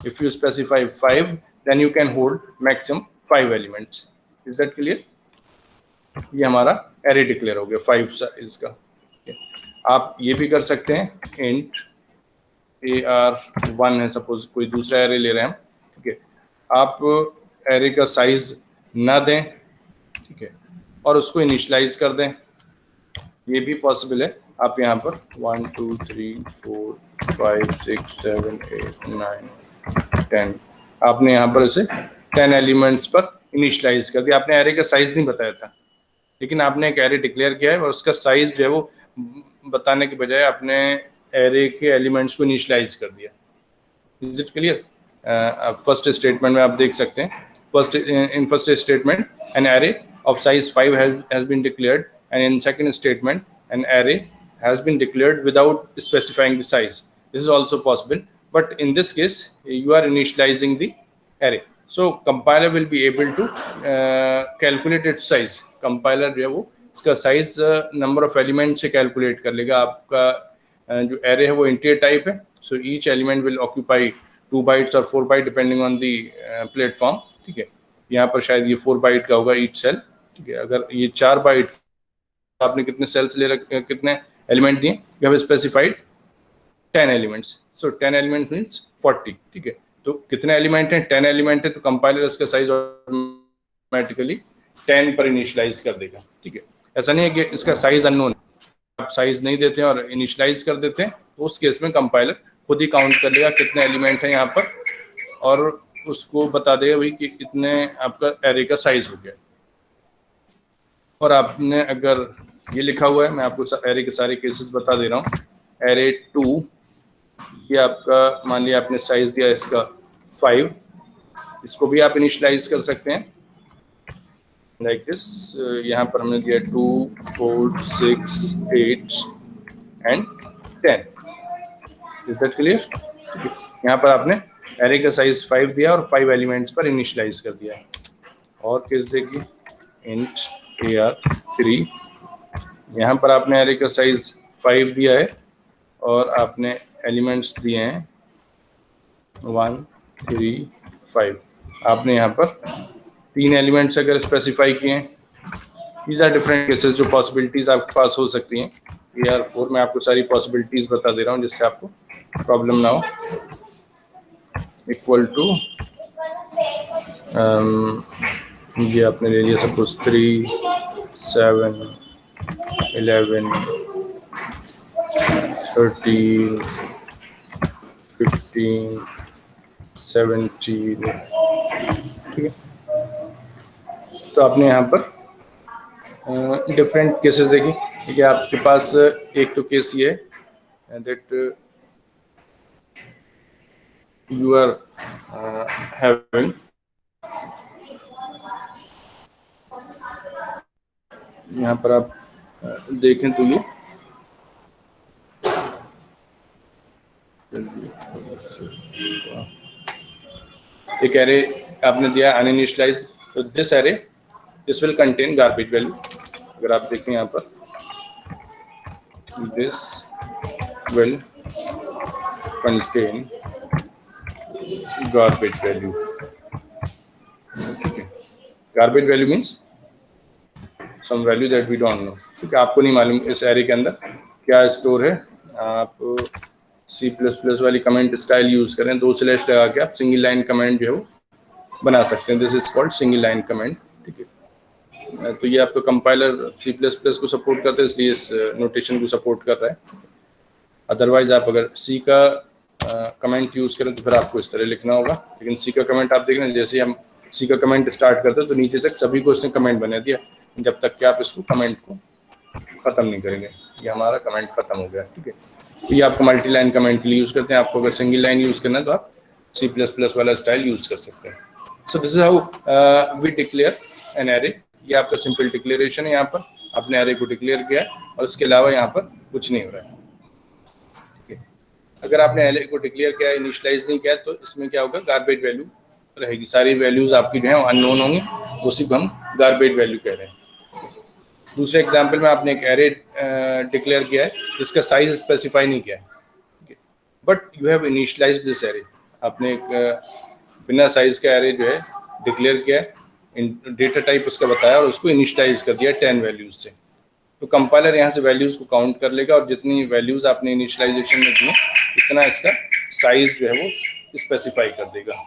If you specify 5, then you can hold maximum 5 elements. Is that clear? ये हमारा array declare हो गया 5 size का। आप ये भी कर सकते हैं, इंट AR1 है, सपोज कोई दूसरा एरे ले रहे हैं हम, ठीक है। आप एरे का साइज ना दें, ठीक है, और उसको इनिशियलाइज कर दें, ये भी पॉसिबल है। आप यहाँ पर 1 2 3 4 5 6 7 8 9 10, आपने यहाँ पर इसे 10 एलिमेंट्स पर इनिशियलाइज कर दिया। आपने एरे का साइज नहीं बताया था, लेकिन आपने एक एरे डिक्लेयर किया है और उसका साइज जो है वो बताने के बजाय आपने एरे के एलिमेंट्स को इनिशियलाइज कर दिया। Is it clear? First statement में आप देख सकते हैं, first statement an array of size 5 has been declared, and in second statement an array has been declared without specifying the size. This is also possible, but in this case you are initializing the array, so compiler will be able to calculate its size. Compiler जो है वो इसका size number of elements से calculate कर लेगा। आपका जो array है वो integer type है, so each element will occupy 2 bytes or 4 bytes depending on the platform, ठीक है। यहाँ पर शायद ये 4 बाइट का होगा ईच सेल, ठीक है। अगर ये 4 बाइट, आपने कितने सेल्स ले रखे, कितने एलिमेंट दिए, you have specified 10 elements, so 10 element means 40, ठीक है। तो कितने एलिमेंट हैं? 10 एलिमेंट है, तो कंपाइलर इसका साइज ऑटोमेटिकली 10 पर इनिशियलाइज कर देगा, ठीक है। ऐसा नहीं है कि इसका साइज अननोन, आप साइज नहीं देते हैं और इनिशियलाइज कर देते हैं, तो उस केस में कंपाइलर खुद ही काउंट कर लेगा कितने एलिमेंट हैं यहाँ पर, और उसको बता देगा भाई कि इतने आपका एरे का साइज हो गया। और आपने अगर ये लिखा हुआ है, मैं आपको एरे के सारे केसेस बता दे रहा हूँ। एरे 2, ये आपका मान लिया आपने साइज दिया इसका 5, इसको भी आप इनिशियलाइज कर सकते हैं लाइक दिस। यहाँ पर हमने दिया 2 4 6 8 एंड 10। Is that clear? यहाँ पर आपने एरे का साइज 5 दिया और 5 एलिमेंट्स पर इनिशियलाइज कर दिया है। और केस देखिए, इंट AR3, यहाँ पर आपने एरे का साइज 5 दिया है और आपने एलिमेंट्स दिए हैं 1 3 5। आपने यहाँ पर 3 एलिमेंट्स अगर स्पेसिफाई किए हैं। दीज आर डिफरेंट केसेस, जो पॉसिबिलिटीज आपके पास हो सकती हैं। AR4 में आपको सारी पॉसिबिलिटीज बता दे रहा हूँ जिससे आपको प्रॉब्लम ना हो। इक्वल टू ये आपने ले लिया सपोज 3 7 11 13 15 17, ठीक है। तो आपने यहाँ पर डिफरेंट केसेस देखे, ठीक है। आपके पास एक तो केस ये है दैट you are having यहाँ पर आप देखें तो ये एक एरे आपने दिया अनइनिशियलाइज, तो this array this will contain garbage value. अगर आप देखें यहाँ पर this will contain garbage value, ठीक है। garbage value means some value that we don't know, ठीक है। आपको नहीं मालूम इस एरे के अंदर क्या स्टोर है। आप C++ वाली कमेंट स्टाइल यूज करें, 2 स्लैश लगा के आप सिंगल लाइन कमेंट जो है वो बना सकते हैं। This is called single line comment, ठीक है। तो ये आपका कंपाइलर C++ को सपोर्ट करता है, इसलिए इस नोटेशन को सपोर्ट कर रहा है। अदरवाइज आप अगर C का कमेंट यूज करें तो फिर आपको इस तरह लिखना होगा। लेकिन C का कमेंट आप देख रहे हैं, जैसे हम C का कमेंट स्टार्ट करते हैं तो नीचे तक सभी को इसने कमेंट बना दिया, जब तक कि आप इसको कमेंट को खत्म नहीं करेंगे। ये हमारा कमेंट खत्म हो गया, ठीक है। तो ये आपको मल्टी लाइन कमेंट के लिए यूज करते हैं। आपको अगर सिंगल लाइन यूज करना है तो आप C++ वाला स्टाइल यूज कर सकते हैं। So this is how we declare an array. ये आपका सिंपल डिक्लेरेशन है। यहाँ पर आपने एरे को डिक्लेयर किया है और उसके अलावा यहाँ पर कुछ नहीं हो रहा है। अगर आपने एरे को डिक्लेयर किया, इनिशियलाइज नहीं किया, तो इसमें क्या होगा, गार्बेज वैल्यू रहेगी। सारी वैल्यूज आपकी जो है अननोन होंगी, उसी को हम गार्बेज वैल्यू कह रहे हैं। दूसरे एग्जांपल में आपने एक एरे डिक्लेयर किया है, इसका साइज स्पेसिफाई नहीं किया है, but you have initialised this array. आपने एक बिना साइज का एरे जो है डिक्लेयर किया है, डेटा टाइप उसका बताया और उसको इनिशियलाइज कर दिया 10 वैल्यूज से। तो कंपाइलर यहाँ से वैल्यूज को काउंट कर लेगा और जितनी वैल्यूज आपने इनिशियलाइजेशन में दी इतना इसका साइज जो है वो स्पेसिफाई कर देगा।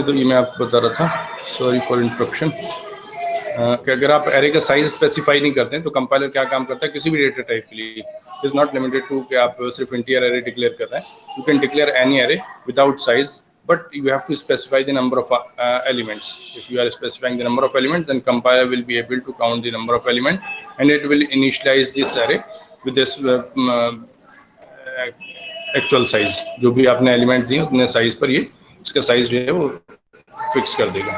तो ये मैं आपको बता रहा था, सॉरी फॉर इंटरप्शन, कि अगर आप एरे का साइज स्पेसिफाई नहीं करते हैं तो कंपाइलर क्या काम करता है किसी भी डेटा टाइप के लिए, इज नॉट लिमिटेड टू कि आप सिर्फ इंटीजर एरे डिक्लेयर कर रहे हैं, you can declare any array without size, but you have to specify the number of elements. If you are specifying the number of elements, then compiler will be able to count the number of elements and it will initialize this array with this actual size. जो भी आपने element दिए उतने size पर ये इसका size जो है वो फिक्स कर देगा।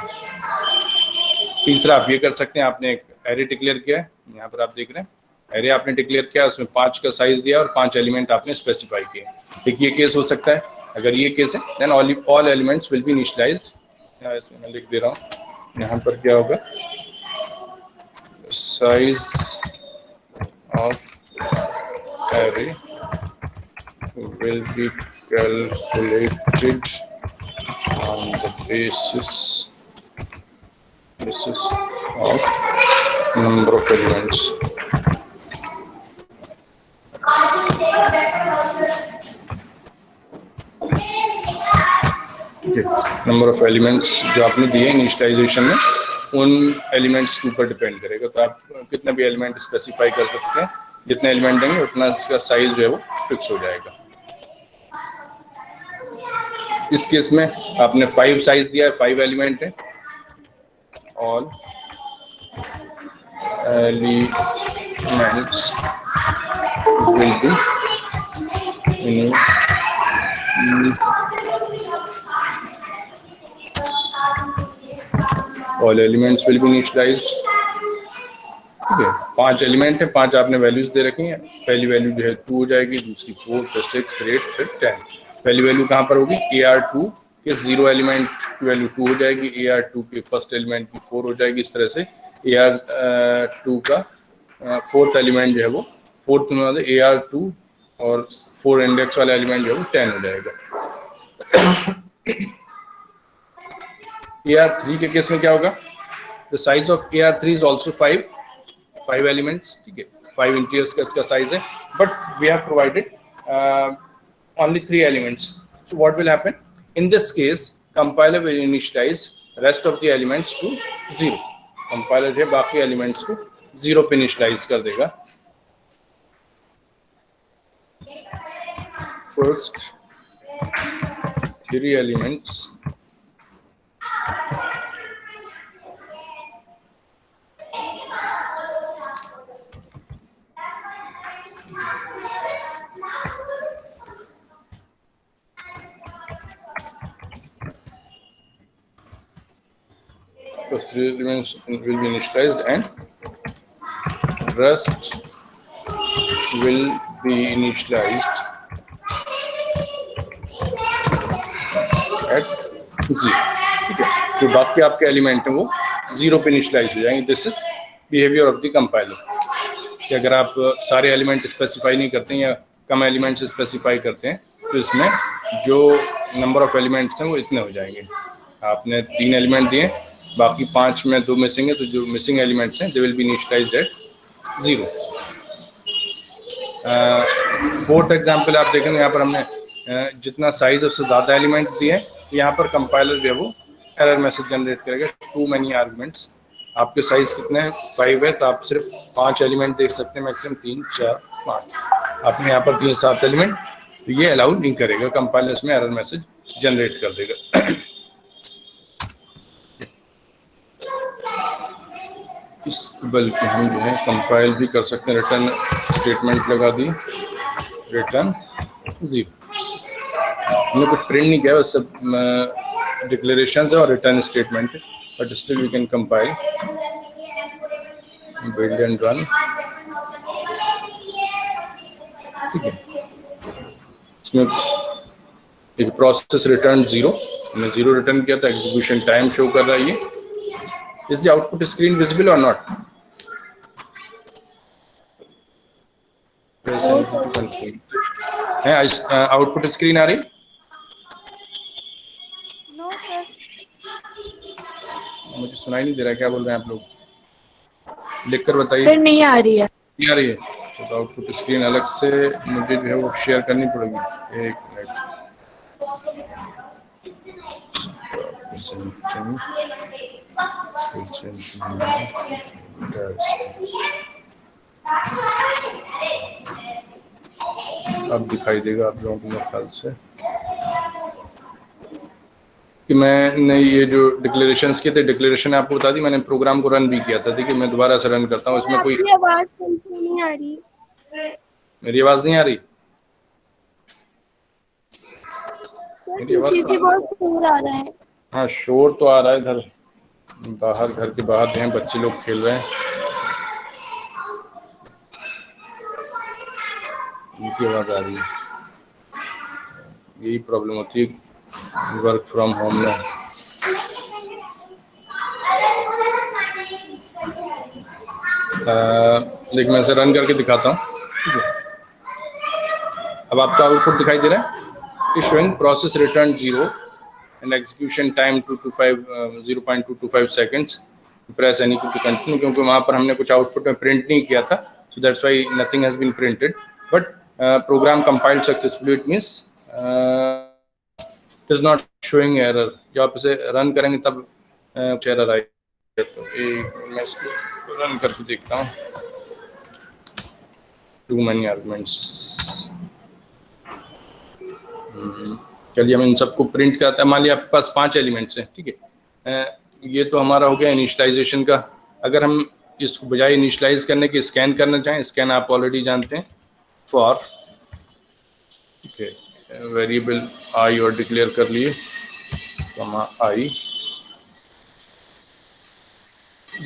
तीसरा आप ये कर सकते हैं, आपने एक एरे डिक्लेयर किया है, यहाँ पर आप देख रहे हैं एरे आपने डिक्लेयर किया, उसमें 5 का साइज दिया और 5 एलिमेंट आपने स्पेसिफाई किए। एक ये केस हो सकता है, अगर ये केस है then all elements will be initialized. मैं लिख दे रहा हूँ, यहाँ पर क्या होगा, size of array will be calculated on the basis of number of elements. Number of elements जो आपने दिए इनिशियलाइजेशन में उन एलिमेंट्स के ऊपर डिपेंड करेगा। तो आप कितना भी एलिमेंट स्पेसिफाई कर सकते हैं, जितने एलिमेंट देंगे उतना इसका साइज जो है वो फिक्स हो जाएगा। इस केस में आपने 5 साइज दिया है, 5 एलिमेंट है, all elements will be initialized। ठीक है, 5 एलिमेंट है, 5 आपने वैल्यूज दे रखी हैं। पहली वैल्यू जो है 2 हो जाएगी, दूसरी 4, फिर 6, फिर 8, फिर 10। पहली वैल्यू कहाँ पर होगी, AR2 के 0 एलिमेंट की वैल्यू 2 हो जाएगी, AR2 के फर्स्ट एलिमेंट की 4 हो जाएगी। इस तरह से AR2 का 4th एलिमेंट जो है वो 4th में मतलब AR2 और 4 इंडेक्स वाला एलिमेंट जो है वो 10 हो जाएगा। AR3 के केस में क्या होगा, the size of AR3 is also 5 elements. ठीक है, 5 इंटीजर्स का इसका साइज है, but we have provided only 3 elements. So what will happen in this case, compiler will initialize rest of the elements to 0। compiler जो बाकी elements को 0 पे initialise कर देगा। First 3 elements will be initialized and rest will be initialized at 0। ठीक है, तो बाकी आपके एलिमेंट हैं वो 0 पे इनिशियलाइज हो जाएंगे। This is behaviour of the compiler कि अगर आप सारे एलिमेंट स्पेसिफाई नहीं करते हैं या कम एलिमेंट्स स्पेसिफाई करते हैं तो इसमें जो नंबर ऑफ एलिमेंट्स हैं वो इतने हो जाएंगे। आपने 3 एलिमेंट दिए, बाकी 5 में 2 मिसिंग है, तो जो मिसिंग एलिमेंट्स हैं they will be initialized at 0। Fourth example आप देखेंगे, यहाँ पर हमने जितना साइज उससे ज़्यादा एलिमेंट दिए, तो यहाँ पर कंपाइलर जो है वो एरर मैसेज जनरेट करेगा, टू मैनी आर्गुमेंट्स। आपके साइज कितने हैं, 5 है, तो आप सिर्फ 5 एलिमेंट देख सकते हैं, मैक्सिमम 3, 4, 5। आपने यहाँ पर 3, 7 एलिमेंट, तो ये अलाउ नहीं करेगा, कंपाइलर इसमें एरर मैसेज जनरेट कर देगा। इस बल्कि हम जो है कंपाइल भी कर सकते हैं, रिटर्न स्टेटमेंट लगा दी, रिटर्न 0। हमने कुछ प्रिंट नहीं किया, सब डिक्लेरेशन है और रिटर्न स्टेटमेंट है, but still we can compile, build and run. ठीक है, इसमें एक प्रोसेस रिटर्न 0, हमने 0 रिटर्न किया था, एग्जीक्यूशन टाइम शो कर रहा है ये। Is the output screen visible और नॉट? है आउटपुट स्क्रीन आ रही? नो सर, मुझे सुनाई नहीं दे रहा, क्या बोल रहे हैं आप लोग? लिख कर बताइए। सर नहीं आ रही है। नहीं आ रही है, तो आउटपुट स्क्रीन अलग से मुझे जो है वो शेयर करनी पड़ेगी। एक मिनट, अब दिखाई देगा आप लोगों को मेरे ख्याल से कि मैंने ये जो डिक्लेरेशंस किए थे, डिक्लेरेशन आपको बता दी, मैंने प्रोग्राम को रन भी किया था। देखिए मैं दोबारा से रन करता हूँ, इसमें कोई आवाज नहीं आ रही। मेरी आवाज नहीं आ रही? मेरी आवाज बहुत शोर आ रहा है। हाँ, शोर तो आ रहा है इधर बाहर, घर के बाहर हैं, बच्चे लोग खेल रहे हैं, उनकी आवाज आ रही है। यही प्रॉब्लम होती है वर्क फ्रॉम होम में। लेकिन मैं इसे रन करके दिखाता हूँ। ठीक है, अब आपका आउटपुट दिखाई दे रहा है, is showing process return 0 and execution time 0.225 seconds, press any two continue, क्योंकि वहाँ पर हमने कुछ आउटपुट में प्रिंट नहीं किया था, so that's why nothing has been printed, but program compiled successfully, it means it is not showing error. जब आप इसे रन करेंगे तब कुछ एरर आएगी। तो मैं इसको रन करके देखता हूँ, टू मैनी आर्गुमेंट्स। चलिए हम इन सबको प्रिंट करते हैं। मान लिया आपके पास 5 एलिमेंट्स हैं, ठीक है, ये तो हमारा हो गया इनिशियलाइजेशन का। अगर हम इसको बजाय इनिशियलाइज करने के स्कैन करना चाहें, स्कैन आप ऑलरेडी जानते हैं, फॉर, ठीक है, वेरिएबल आई और डिक्लेयर कर लिए, आई,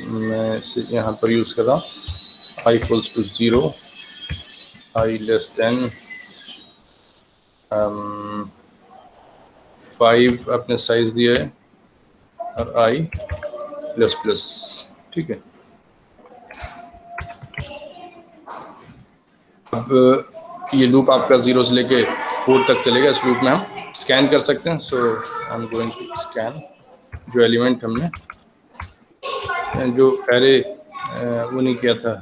मैं इसे यहाँ पर यूज कर रहा हूँ, I equals to 0, I less than 5 अपने साइज दिया है, और आई प्लस प्लस। ठीक है, अब ये लूप आपका 0 से लेके 4 तक चलेगा। इस लूप में हम स्कैन कर सकते हैं। So I am going to scan, जो एलिमेंट हमने जो एरे वो नहीं किया था,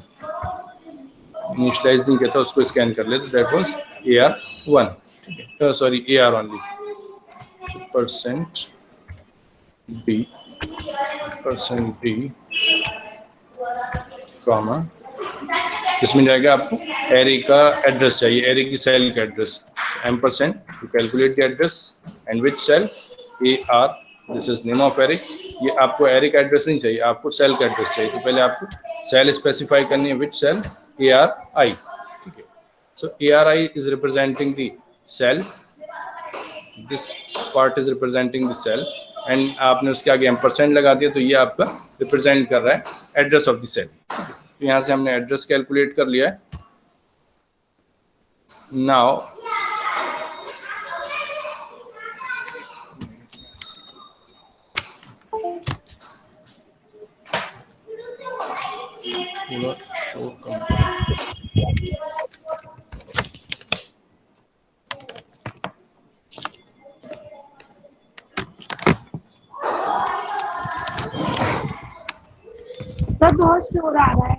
इनिशियलाइज नहीं किया था, उसको स्कैन कर लेते। दैट वाज AR1, ठीक है, sorry AR only, %B comma, इसमें जाएगा आपको एरे का एड्रेस चाहिए, एरे की सेल का address, ampersand to calculate the address and which cell, AR, this is name of array. ये आपको एरे का एड्रेस नहीं चाहिए, आपको सेल का एड्रेस चाहिए, तो पहले आपको सेल स्पेसिफाई करनी है, विच सेल, ARI। ठीक है, so ARI is representing the cell, this part is representing the cell, and आपने उसके आगे एम्परसेंड लगा दिया, तो ये आपका रिप्रेजेंट कर रहा है एड्रेस ऑफ द सेल। तो यहाँ से हमने एड्रेस कैलकुलेट कर लिया है। नाउ शो सर बहुत शोर आ रहा है।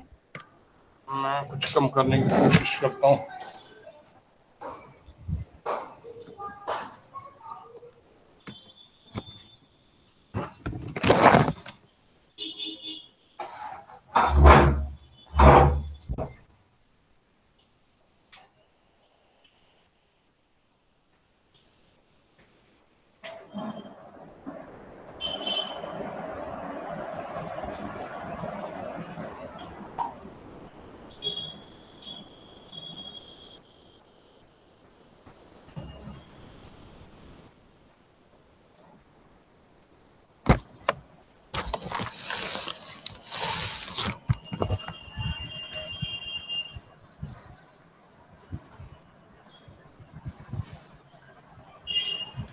मैं कुछ कम करने की कोशिश करता हूँ।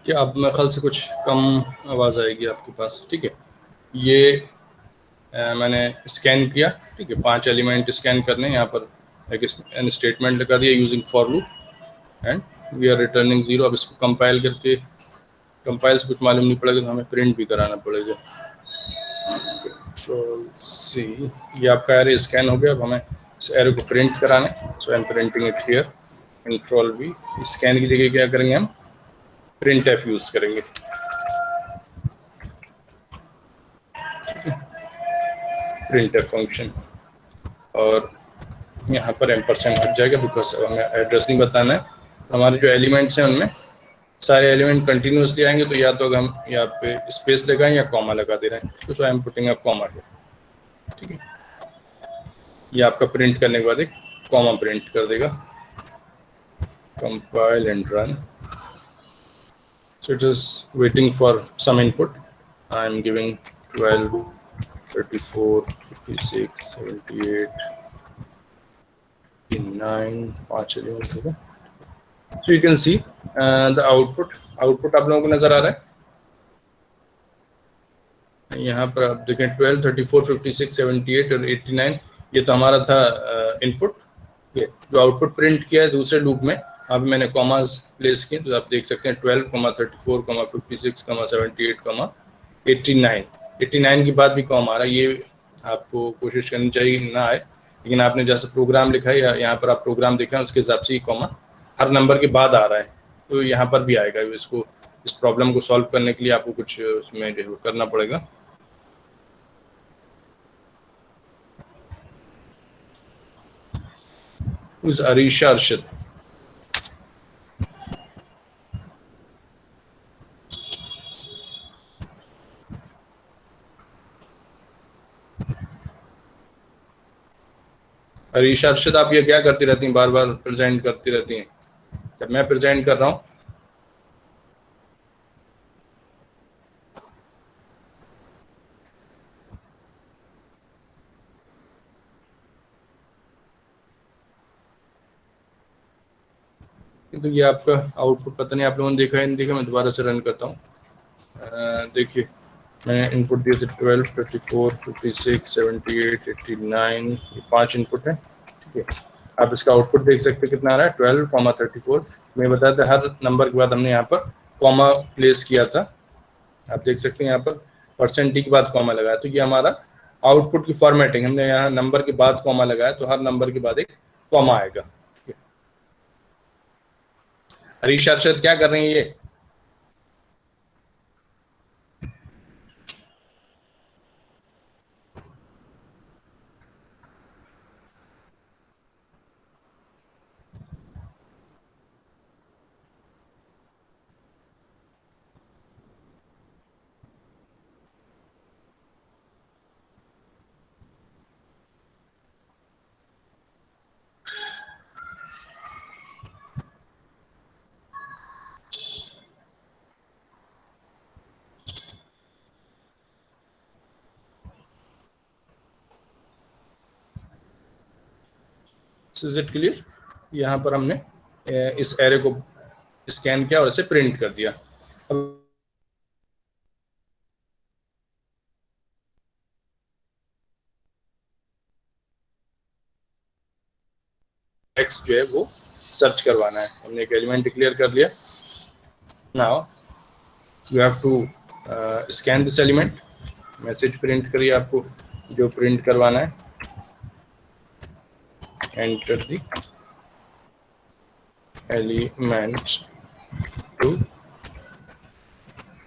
क्या अब मेरे ख्याल से कुछ कम आवाज़ आएगी आपके पास? ठीक है, ये मैंने स्कैन किया। ठीक है, 5 एलिमेंट स्कैन करने, यहाँ पर एक स्टेटमेंट लगा दिया using for loop and we are returning 0। अब इसको कंपाइल करके, कंपाइल से कुछ मालूम नहीं पड़ेगा तो हमें प्रिंट भी कराना पड़ेगा। कंट्रोल सी, ये आपका एरे स्कैन हो गया। अब हमें इस एरे को प्रिंट कराना है, so I am printing it here. Control V, scan की जगह क्या करेंगे हम? प्रिंट एफ यूज करेंगे। प्रिंट एफ फंक्शन, और यहाँ पर एम्परसेंड हट जाएगा बिकॉज हमें एड्रेस नहीं बताना है। हमारे जो एलिमेंट्स हैं उनमें सारे एलिमेंट कंटिन्यूसली आएंगे, तो या तो हम यहाँ पे स्पेस लगाएं या कॉमा लगा दे रहे हैं, तो I am putting a comma है। ठीक है, ये आपका प्रिंट करने के बाद एक कॉमा प्रिंट कर देगा। Compile and run, so it is waiting for some input. I am giving 12, 34, 56, 78, 59, 5 element होगा। So you can see the output आप लोगों को नजर आ रहा है। यहाँ पर आप देखें 12, 34, 56, 78 और 89, ये तो हमारा था इनपुट। जो आउटपुट प्रिंट किया है दूसरे लूप में, अभी मैंने कॉमास प्लेस किए, तो आप देख सकते हैं 12, 34, 56, 78, 89। 89 के बाद भी कॉमा आ रहा है। ये आपको कोशिश करनी चाहिए कि ना आए, लेकिन आपने जैसा प्रोग्राम लिखा है या यहाँ पर आप प्रोग्राम देख रहे हैं उसके हिसाब से ही कॉमा हर नंबर के बाद आ रहा है, तो यहाँ पर भी आएगा। इसको, इस प्रॉब्लम को सॉल्व करने के लिए आपको कुछ उसमें जो करना पड़ेगा। Who's Arisha Arshad? Arisha Arshad, आप ये क्या करती रहती हैं? बार बार प्रेजेंट करती रहती हैं। जब मैं प्रेजेंट कर रहा हूँ तो ये आपका आउटपुट, पता नहीं आप लोगों ने देखा है नहीं देखा, मैं दोबारा से रन करता हूँ। देखिए मैंने इनपुट दिए थे 12, 34, 56, 78, 89, ये 5 इनपुट है। ठीक है, आप इसका आउटपुट देख सकते हैं कितना आ रहा है, 12, 34। मैं बताया था हर नंबर के बाद हमने यहाँ पर कॉमा प्लेस किया था। आप देख सकते हैं यहाँ पर %t के बाद कॉमा लगाया, तो ये हमारा आउटपुट की फॉर्मेटिंग, हमने यहाँ नंबर के बाद कॉमा लगाया तो हर नंबर के बाद एक कॉमा आएगा। हरीश अरशद क्या कर रही है ये? Is it clear? यहाँ पर हमने इस एरे को स्कैन किया और इसे प्रिंट कर दिया। अब टेक्स्ट जो है वो सर्च करवाना है। हमने एक एलिमेंट डिक्लेयर कर लिया। Now you have to scan this element. Message print करिए आपको जो प्रिंट करवाना है, enter the elements to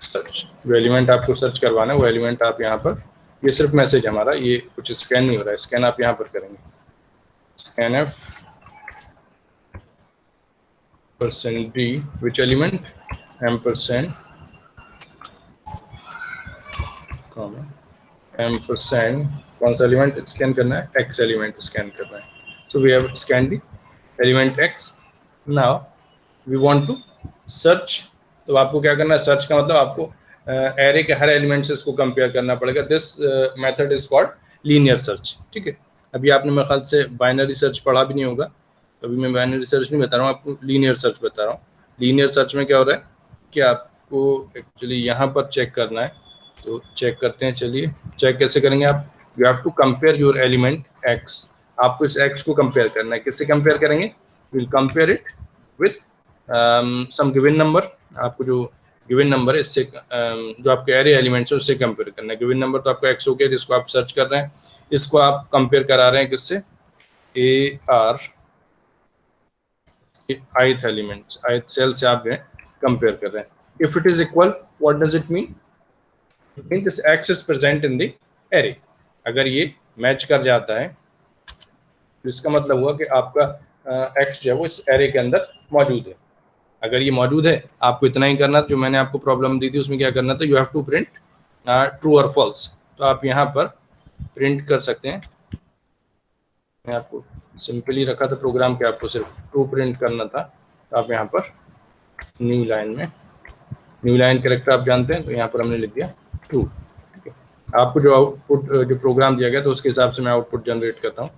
search. जो एलिमेंट आपको सर्च करवाना है वो एलिमेंट आप यहाँ पर, ये सिर्फ मैसेज हमारा, ये कुछ स्कैन नहीं हो रहा है, स्कैन आप यहाँ पर करेंगे, scan F %d which element, ampersand ampersand कौन सा एलिमेंट स्कैन करना है, एक्स एलिमेंट स्कैन करना है। So we have scan the element X. Now we want to search. तो आपको क्या करना है, सर्च का मतलब आपको एरे के हर एलिमेंट से इसको कंपेयर करना पड़ेगा। This method is called linear search. ठीक है, अभी आपने मेरे ख्याल से बाइनरी सर्च पढ़ा भी नहीं होगा, तो अभी मैं बाइनरी सर्च नहीं बता रहा हूँ आपको, लीनियर सर्च बता रहा हूँ। लीनियर सर्च में क्या हो रहा है कि आपको एक्चुअली यहाँ पर चेक करना है, तो चेक करते हैं। चलिए चेक कैसे करेंगे आप, you have to compare your element X. आपको इस एक्स को कंपेयर करना है, किससे कंपेयर करेंगे, will compare it with some given number. आपको जो गिवन नंबर है इससे जो आपके एरे एलिमेंट्स है उससे कंपेयर करना है। गिवन नंबर तो आपका एक्स हो गया, जिसको आप सर्च कर रहे हैं, इसको आप कंपेयर करा रहे हैं किससे, A R ith elements, ith cell से आप कंपेयर कर रहे हैं। If it is equal, what does it mean, it means this X is present in the array. अगर ये मैच कर जाता है तो इसका मतलब हुआ कि आपका एक्स जो है वो इस एरे के अंदर मौजूद है। अगर ये मौजूद है, आपको इतना ही करना, जो मैंने आपको प्रॉब्लम दी थी उसमें क्या करना था, you have to print true और फॉल्स। तो आप यहाँ पर प्रिंट कर सकते हैं, मैं आपको सिंपली रखा था प्रोग्राम के, आपको सिर्फ ट्रू प्रिंट करना था। तो आप यहाँ पर न्यू लाइन में, न्यू लाइन कैरेक्टर आप जानते हैं, तो यहाँ पर हमने लिख दिया ट्रू। ठीक है, आपको जो आउटपुट जो प्रोग्राम दिया गया तो उसके हिसाब से मैं आउटपुट जनरेट करता हूँ।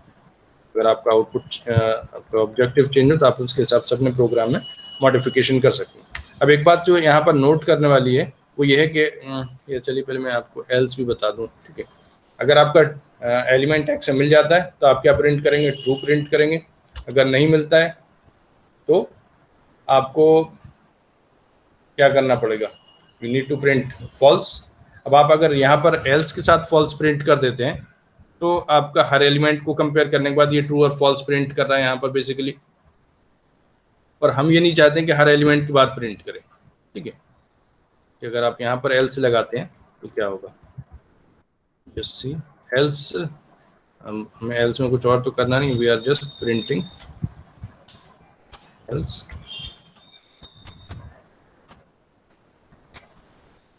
अगर आपका आउटपुट आपका ऑब्जेक्टिव चेंज हो तो आप उसके हिसाब से अपने प्रोग्राम में मॉडिफिकेशन कर सकते हैं। अब एक बात जो यहाँ पर नोट करने वाली है वो ये है कि ये चलिए पहले मैं आपको एल्स भी बता दूँ। ठीक है, अगर आपका एलिमेंट एक्स मिल जाता है तो आप क्या प्रिंट करेंगे, ट्रू प्रिंट करेंगे। अगर नहीं मिलता है तो आपको क्या करना पड़ेगा, you need to print false. अब आप अगर यहाँ पर एल्स के साथ फॉल्स प्रिंट कर देते हैं तो आपका हर एलिमेंट को कंपेयर करने के बाद ये ट्रू और फॉल्स प्रिंट कर रहा है यहाँ पर बेसिकली, और हम ये नहीं चाहते कि हर एलिमेंट के बाद प्रिंट करें। ठीक है, कि अगर आप यहाँ पर एल्स लगाते हैं तो क्या होगा, जस्ट सी एल्स, हमें एल्स में कुछ और तो करना नहीं, we are just printing else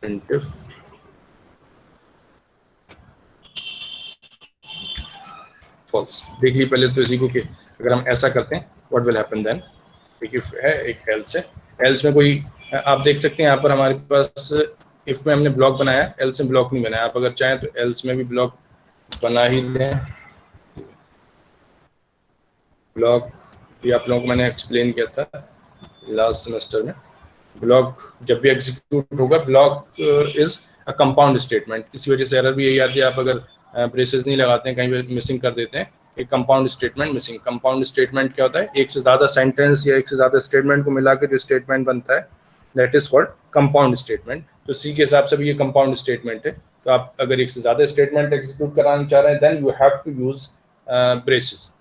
printf false. देख ली पहले तो इसी को कि अगर हम ऐसा करते हैं व्हाट विल हैपन देन। एक इफ है, एक एल्स है। एल्स में कोई आप देख सकते हैं यहाँ पर हमारे पास इफ में हमने ब्लॉक बनाया, एल्स में ब्लॉक नहीं बनाया। आप अगर चाहें तो एल्स में भी ब्लॉक बना ही लें। ब्लॉक ये आप लोगों को मैंने एक्सप्लेन किया था लास्ट सेमेस्टर में। ब्लॉक जब भी एग्जीक्यूट होगा, block is a compound statement. इसी वजह से एरर भी यही आती है, आप अगर ब्रेसेस नहीं लगाते हैं, कहीं पे मिसिंग कर देते हैं, एक compound statement missing. Compound statement क्या होता है, एक से ज़्यादा सेंटेंस या एक से ज़्यादा स्टेटमेंट को मिला के जो स्टेटमेंट बनता है, that is called compound statement. तो सी के हिसाब से भी ये कंपाउंड स्टेटमेंट है। तो आप अगर एक से ज़्यादा स्टेटमेंट एग्जीक्यूट कराना चाह रहे हैं, then you have to use braces.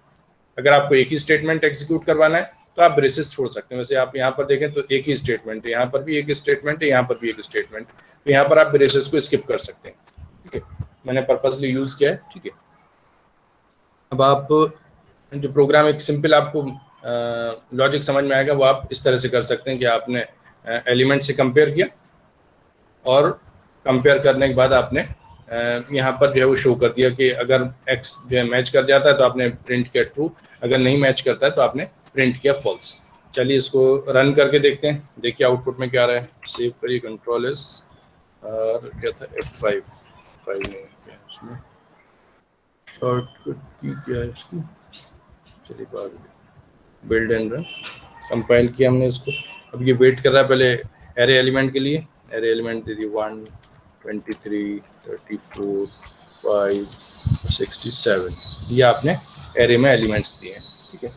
अगर आपको एक ही स्टेटमेंट एग्जीक्यूट करवाना है तो आप ब्रेसेस छोड़ सकते हैं। वैसे आप यहाँ पर देखें तो एक ही स्टेटमेंट है, यहाँ पर भी एक स्टेटमेंट है, यहाँ पर भी एक स्टेटमेंट, तो यहाँ पर आप ब्रेसेस को स्किप कर सकते हैं। ठीक है, मैंने पर्पसली यूज किया है। ठीक है, अब आप जो प्रोग्राम एक सिंपल आपको लॉजिक समझ में आएगा वो आप इस तरह से कर सकते हैं कि आपने एलिमेंट से कंपेयर किया और कंपेयर करने के बाद आपने यहाँ पर जो है वो शो कर दिया कि अगर एक्स जो है मैच कर जाता है तो आपने प्रिंट किया ट्रू, अगर नहीं मैच करता है तो आपने प्रिंट किया फॉल्स। चलिए इसको रन करके देखते हैं, देखिए आउटपुट में क्या आ रहा है। सेव करिए, कंट्रोल एस और क्या था F5, 5 नहीं क्या है इसमें, शॉर्टकट की क्या है इसकी। चलिए बाद बिल्ड एंड रन, कंपाइल किया हमने इसको। अब ये वेट कर रहा है पहले एरे एलिमेंट के लिए। एरे एलिमेंट दे दी 1, 23, 34, 5, 67, ये आपने एरे में एलिमेंट्स दिए हैं। ठीक है,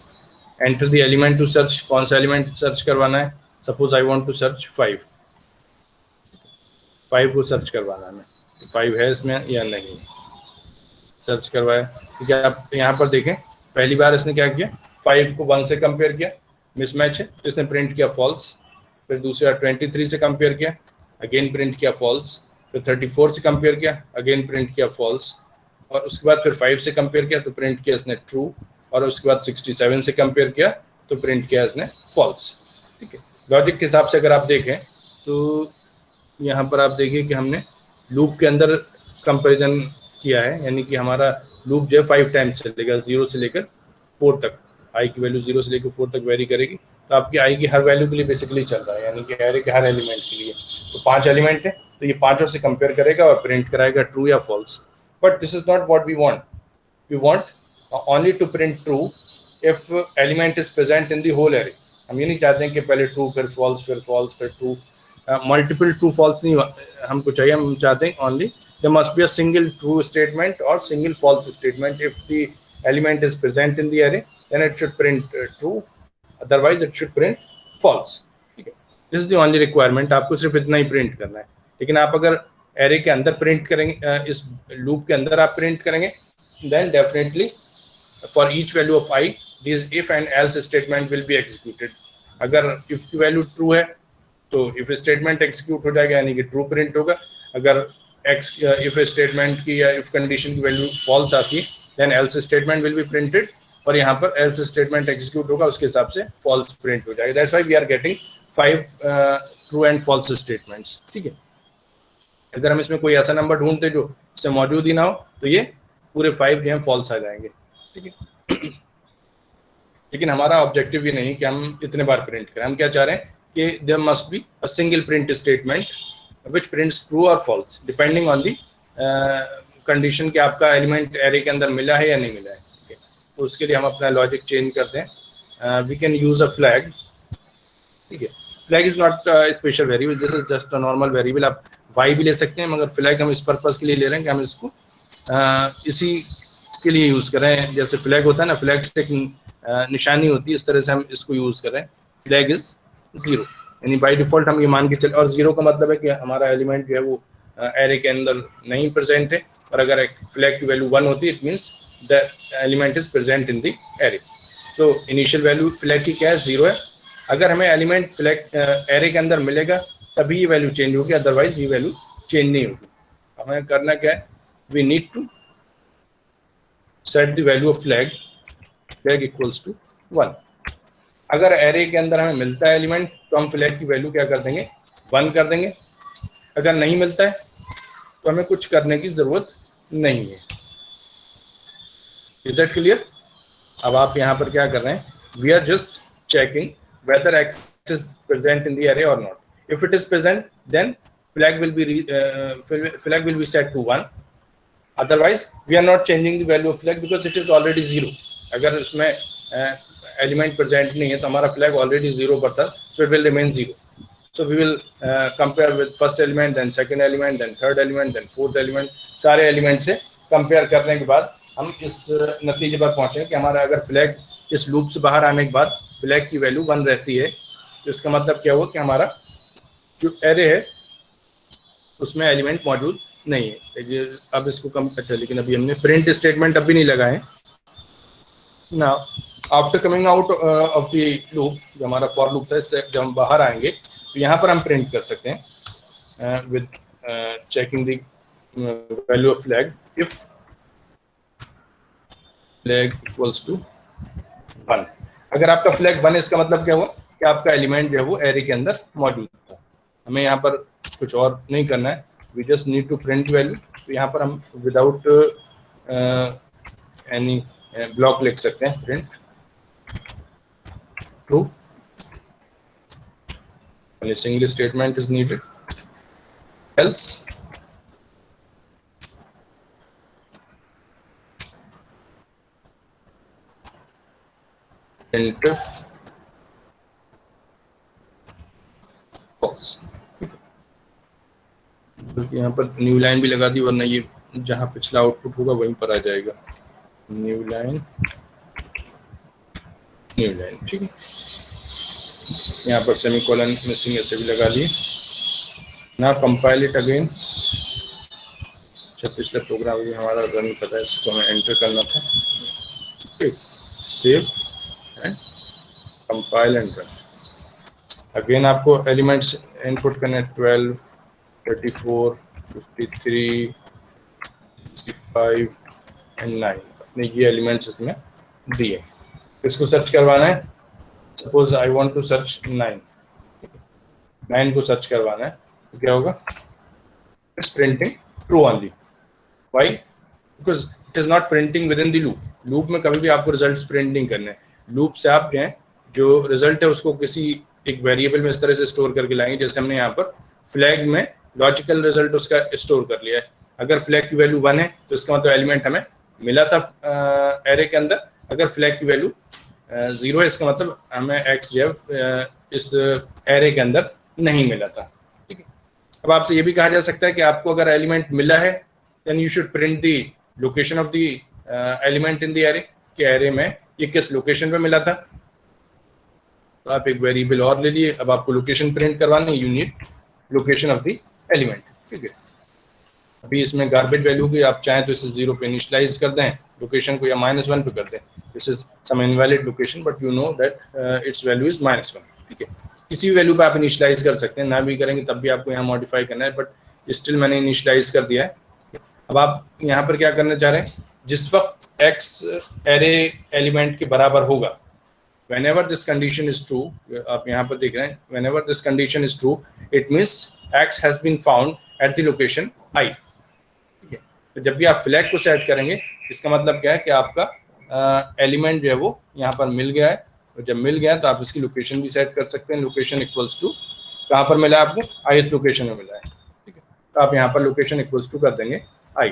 enter the element to search, कौन सा एलिमेंट सर्च करवाना है। Suppose I want to search 5, 5 को सर्च करवाना है, तो 5 है इसमें या नहीं। सर्च करवाया। ठीक है, आप यहाँ पर देखें, पहली बार इसने क्या किया, 5 को 1 से कंपेयर किया, मिसमैच है, इसने प्रिंट किया फॉल्स। फिर दूसरी बार 23 से कंपेयर किया, अगेन प्रिंट किया फॉल्स। फिर 34 से कंपेयर किया, अगेन प्रिंट किया फॉल्स। और उसके बाद फिर 5 से कंपेयर किया तो प्रिंट किया इसने ट्रू। और उसके बाद 67 से कंपेयर किया तो प्रिंट किया इसने फॉल्स। ठीक है, लॉजिक के हिसाब से अगर आप देखें तो यहाँ पर आप देखिए कि हमने लूप के अंदर कंपैरिजन किया है, यानी कि हमारा लूप जो है 5 टाइम्स चलेगा, 0 से लेकर 4 तक। आई की वैल्यू 0 से लेकर 4 तक वेरी करेगी, तो आपकी आई की हर वैल्यू के लिए बेसिकली चल रहा है, यानी कि एरे के हर एलिमेंट के लिए। तो 5 एलिमेंट है, तो ये पांचों से कंपेयर करेगा और प्रिंट कराएगा ट्रू या false. But this is not what we want. We want only to print true if element is present in the whole array. हम ये नहीं चाहते हैं कि पहले ट्रू फिर फॉल्स फिर फॉल्स फिर ट्रू, मल्टीपल ट्रू फॉल्स नहीं हमको चाहिए। हम चाहते हैं only there must be a single true statement or single false statement. If the element is present in the array, then it should print true, otherwise it should print false. ठीक है, this is the only requirement. आपको सिर्फ इतना ही print करना है। लेकिन आप अगर एरे के अंदर प्रिंट करेंगे, इस लूप के अंदर आप प्रिंट करेंगे, then definitely for each value of I these if and else statement will be executed. अगर if की वैल्यू ट्रू है तो if स्टेटमेंट एग्जीक्यूट हो जाएगा, यानी कि ट्रू प्रिंट होगा। अगर एक्स इफ स्टेटमेंट की या इफ कंडीशन की वैल्यू फॉल्स आती है, then else statement will be printed, और यहाँ पर एल्स स्टेटमेंट एग्जीक्यूट होगा, उसके हिसाब से फॉल्स प्रिंट हो जाएगा। That's why we are getting 5 true and false statements. ठीक है, अगर हम इसमें कोई ऐसा नंबर ढूंढते जो इससे मौजूद ही ना हो तो ये पूरे 5 जो है फॉल्स आ जाएंगे। ठीक है, लेकिन हमारा ऑब्जेक्टिव ये नहीं कि हम इतने बार प्रिंट करें। हम क्या चाह रहे हैं कि there must be a single print statement which prints true or false depending on the condition कि आपका एलिमेंट एरे के अंदर मिला है या नहीं मिला है। ठीक है, तो उसके लिए हम अपना लॉजिक चेंज करते हैं। We can use a flag. ठीक है, flag is not special variable, this is just a normal variable. आप वाई भी ले सकते हैं, मगर फ्लैग हम इस पर्पस के लिए ले रहे हैं कि हम इसको इसी के लिए यूज कर रहे हैं। जैसे फ्लैग होता है ना, फ्लैग से एक निशानी होती है, इस तरह से हम इसको यूज कर रहे हैं। फ्लैग इज 0, यानी बाय डिफॉल्ट हम ये मान के चल, और 0 का मतलब है कि हमारा एलिमेंट जो है वो एरे के अंदर नहीं प्रेजेंट है। और अगर एक फ्लैग की वैल्यू 1 होती है, it means the element is present in the array. So initial value flag की क्या है, 0 है। अगर हमें एलिमेंट फ्लैग एरे के अंदर मिलेगा तभी ये वैल्यू चेंज होगी, अदरवाइज ये वैल्यू चेंज नहीं होगी। हमें करना क्या है, we need to set the value of flag equals to 1। अगर एरे के अंदर हमें मिलता है एलिमेंट तो हम फ्लैग की वैल्यू क्या कर देंगे, 1 कर देंगे। अगर नहीं मिलता है तो हमें कुछ करने की जरूरत नहीं है। Is that clear? अब आप यहाँ पर क्या कर रहे हैं, we are just checking whether X is present in the array or not. If it is present then flag will be set to 1, otherwise we are not changing the value of flag because it is already 0। अगर उसमें element present नहीं है तो हमारा flag already 0 पर था, so it will remain 0। So we will compare with first element, then second element, then third element, then fourth element. सारे element से कंपेयर करने के बाद हम इस नतीजे पर पहुंचे कि हमारा अगर फ्लैग इस लूप से बाहर आने के बाद फ्लैग की वैल्यू 1 रहती है, तो इसका मतलब क्या हुआ कि हमारा जो एरे है उसमें एलिमेंट मौजूद नहीं है। अब इसको कम, अच्छा लेकिन अभी हमने प्रिंट स्टेटमेंट अभी नहीं लगाए ना। After coming out of the loop, जो हमारा फॉर लूप था, इससे जब हम बाहर आएंगे तो यहाँ पर हम प्रिंट कर सकते हैं with checking the value of flag if flag equals to 1। अगर आपका फ्लैग 1 इसका मतलब क्या हुआ कि आपका एलिमेंट जो है वो एरे के अंदर मौजूद था। हमें यहाँ पर कुछ और नहीं करना है, we just need to print value. तो यहाँ पर हम विदाउट एनी ब्लॉक लिख सकते हैं, print true, and a single statement is needed, else printf false। बल्कि यहाँ पर न्यू लाइन भी लगा दी, वरना ये जहाँ पिछला आउटपुट होगा वहीं पर आ जाएगा। न्यू लाइन, ठीक है। यहाँ पर सेमीकोलन मिसिंग ऐसे भी लगा दिए। नाउ कंपाइल इट अगेन, अच्छा, पिछला प्रोग्राम भी हमारा रन पता है, इसको हमें एंटर करना था। Save and compile and run. Again आपको एलिमेंट्स इनपुट करने 12, 34, 53, 65 एंड 9। अपने ये एलिमेंट्स इसमें दिए। इसको सर्च करवाना है। Suppose I want to search 9 को सर्च करवाना है तो क्या होगा? It's printing true only. Why? Because it is not printing within the loop. Loop में कभी भी आपको रिजल्ट प्रिंट नहीं करने। लूप से आप क्या है, जो रिजल्ट है उसको किसी एक वेरिएबल में इस तरह से स्टोर करके लाएंगे, जैसे हमने यहाँ पर फ्लैग में लॉजिकल रिजल्ट उसका स्टोर कर लिया है। अगर फ्लैग की वैल्यू 1 है तो इसका मतलब एलिमेंट हमें मिला था एरे के अंदर। अगर फ्लैग की वैल्यू 0 है, इसका मतलब हमें एक्स जो है इस एरे के अंदर नहीं मिला था। ठीक है। अब आपसे ये भी कहा जा सकता है कि आपको अगर एलिमेंट मिला है then you should print the location of the element in the array, कि एरे में ये किस लोकेशन पे मिला था। तो आप एक वेरिएबल और ले लिए। अब आपको लोकेशन प्रिंट करवानी, you need location of the element. ठीक है। अभी इसमें गार्बेज वैल्यू की आप चाहें तो इसे 0 पे इनिशियलाइज कर दें लोकेशन को, या -1 पे कर दें। This is some invalid location but you know that its value is -1। ठीक है। किसी भी वैल्यू पे आप इनिशियलाइज कर सकते हैं, ना भी करेंगे तब भी आपको यहाँ मॉडिफाई करना है, बट स्टिल मैंने इनिशियलाइज कर दिया है। अब आप यहाँ पर क्या करना चाह रहे हैं? जिस वक्त x एरे एलिमेंट के बराबर होगा, whenever this condition is true, आप यहाँ पर देख रहे हैं, whenever this condition is true, it means x has been found at the location I। ठीक है। तो जब भी आप फ्लैग को सेट करेंगे, इसका मतलब क्या है कि आपका एलिमेंट जो है वो यहाँ पर मिल गया है। और जब मिल गया तो आप इसकी लोकेशन भी सेट कर सकते हैं। लोकेशन इक्वल्स टू कहाँ पर मिला है आपको? ith लोकेशन में मिला है। ठीक है। तो आप यहाँ पर लोकेशन इक्वल्स टू कर देंगे I।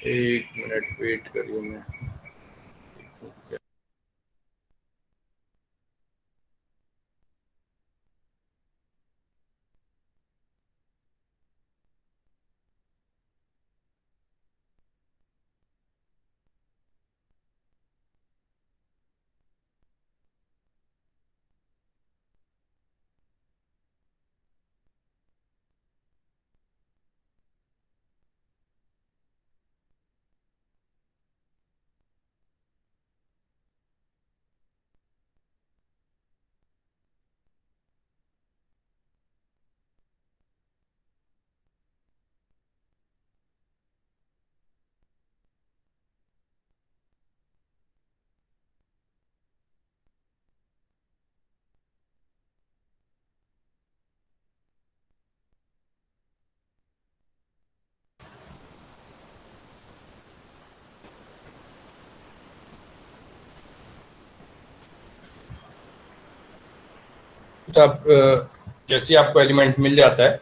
एक मिनट वेट करिए, मैं तो आप जैसे आपको एलिमेंट मिल जाता है,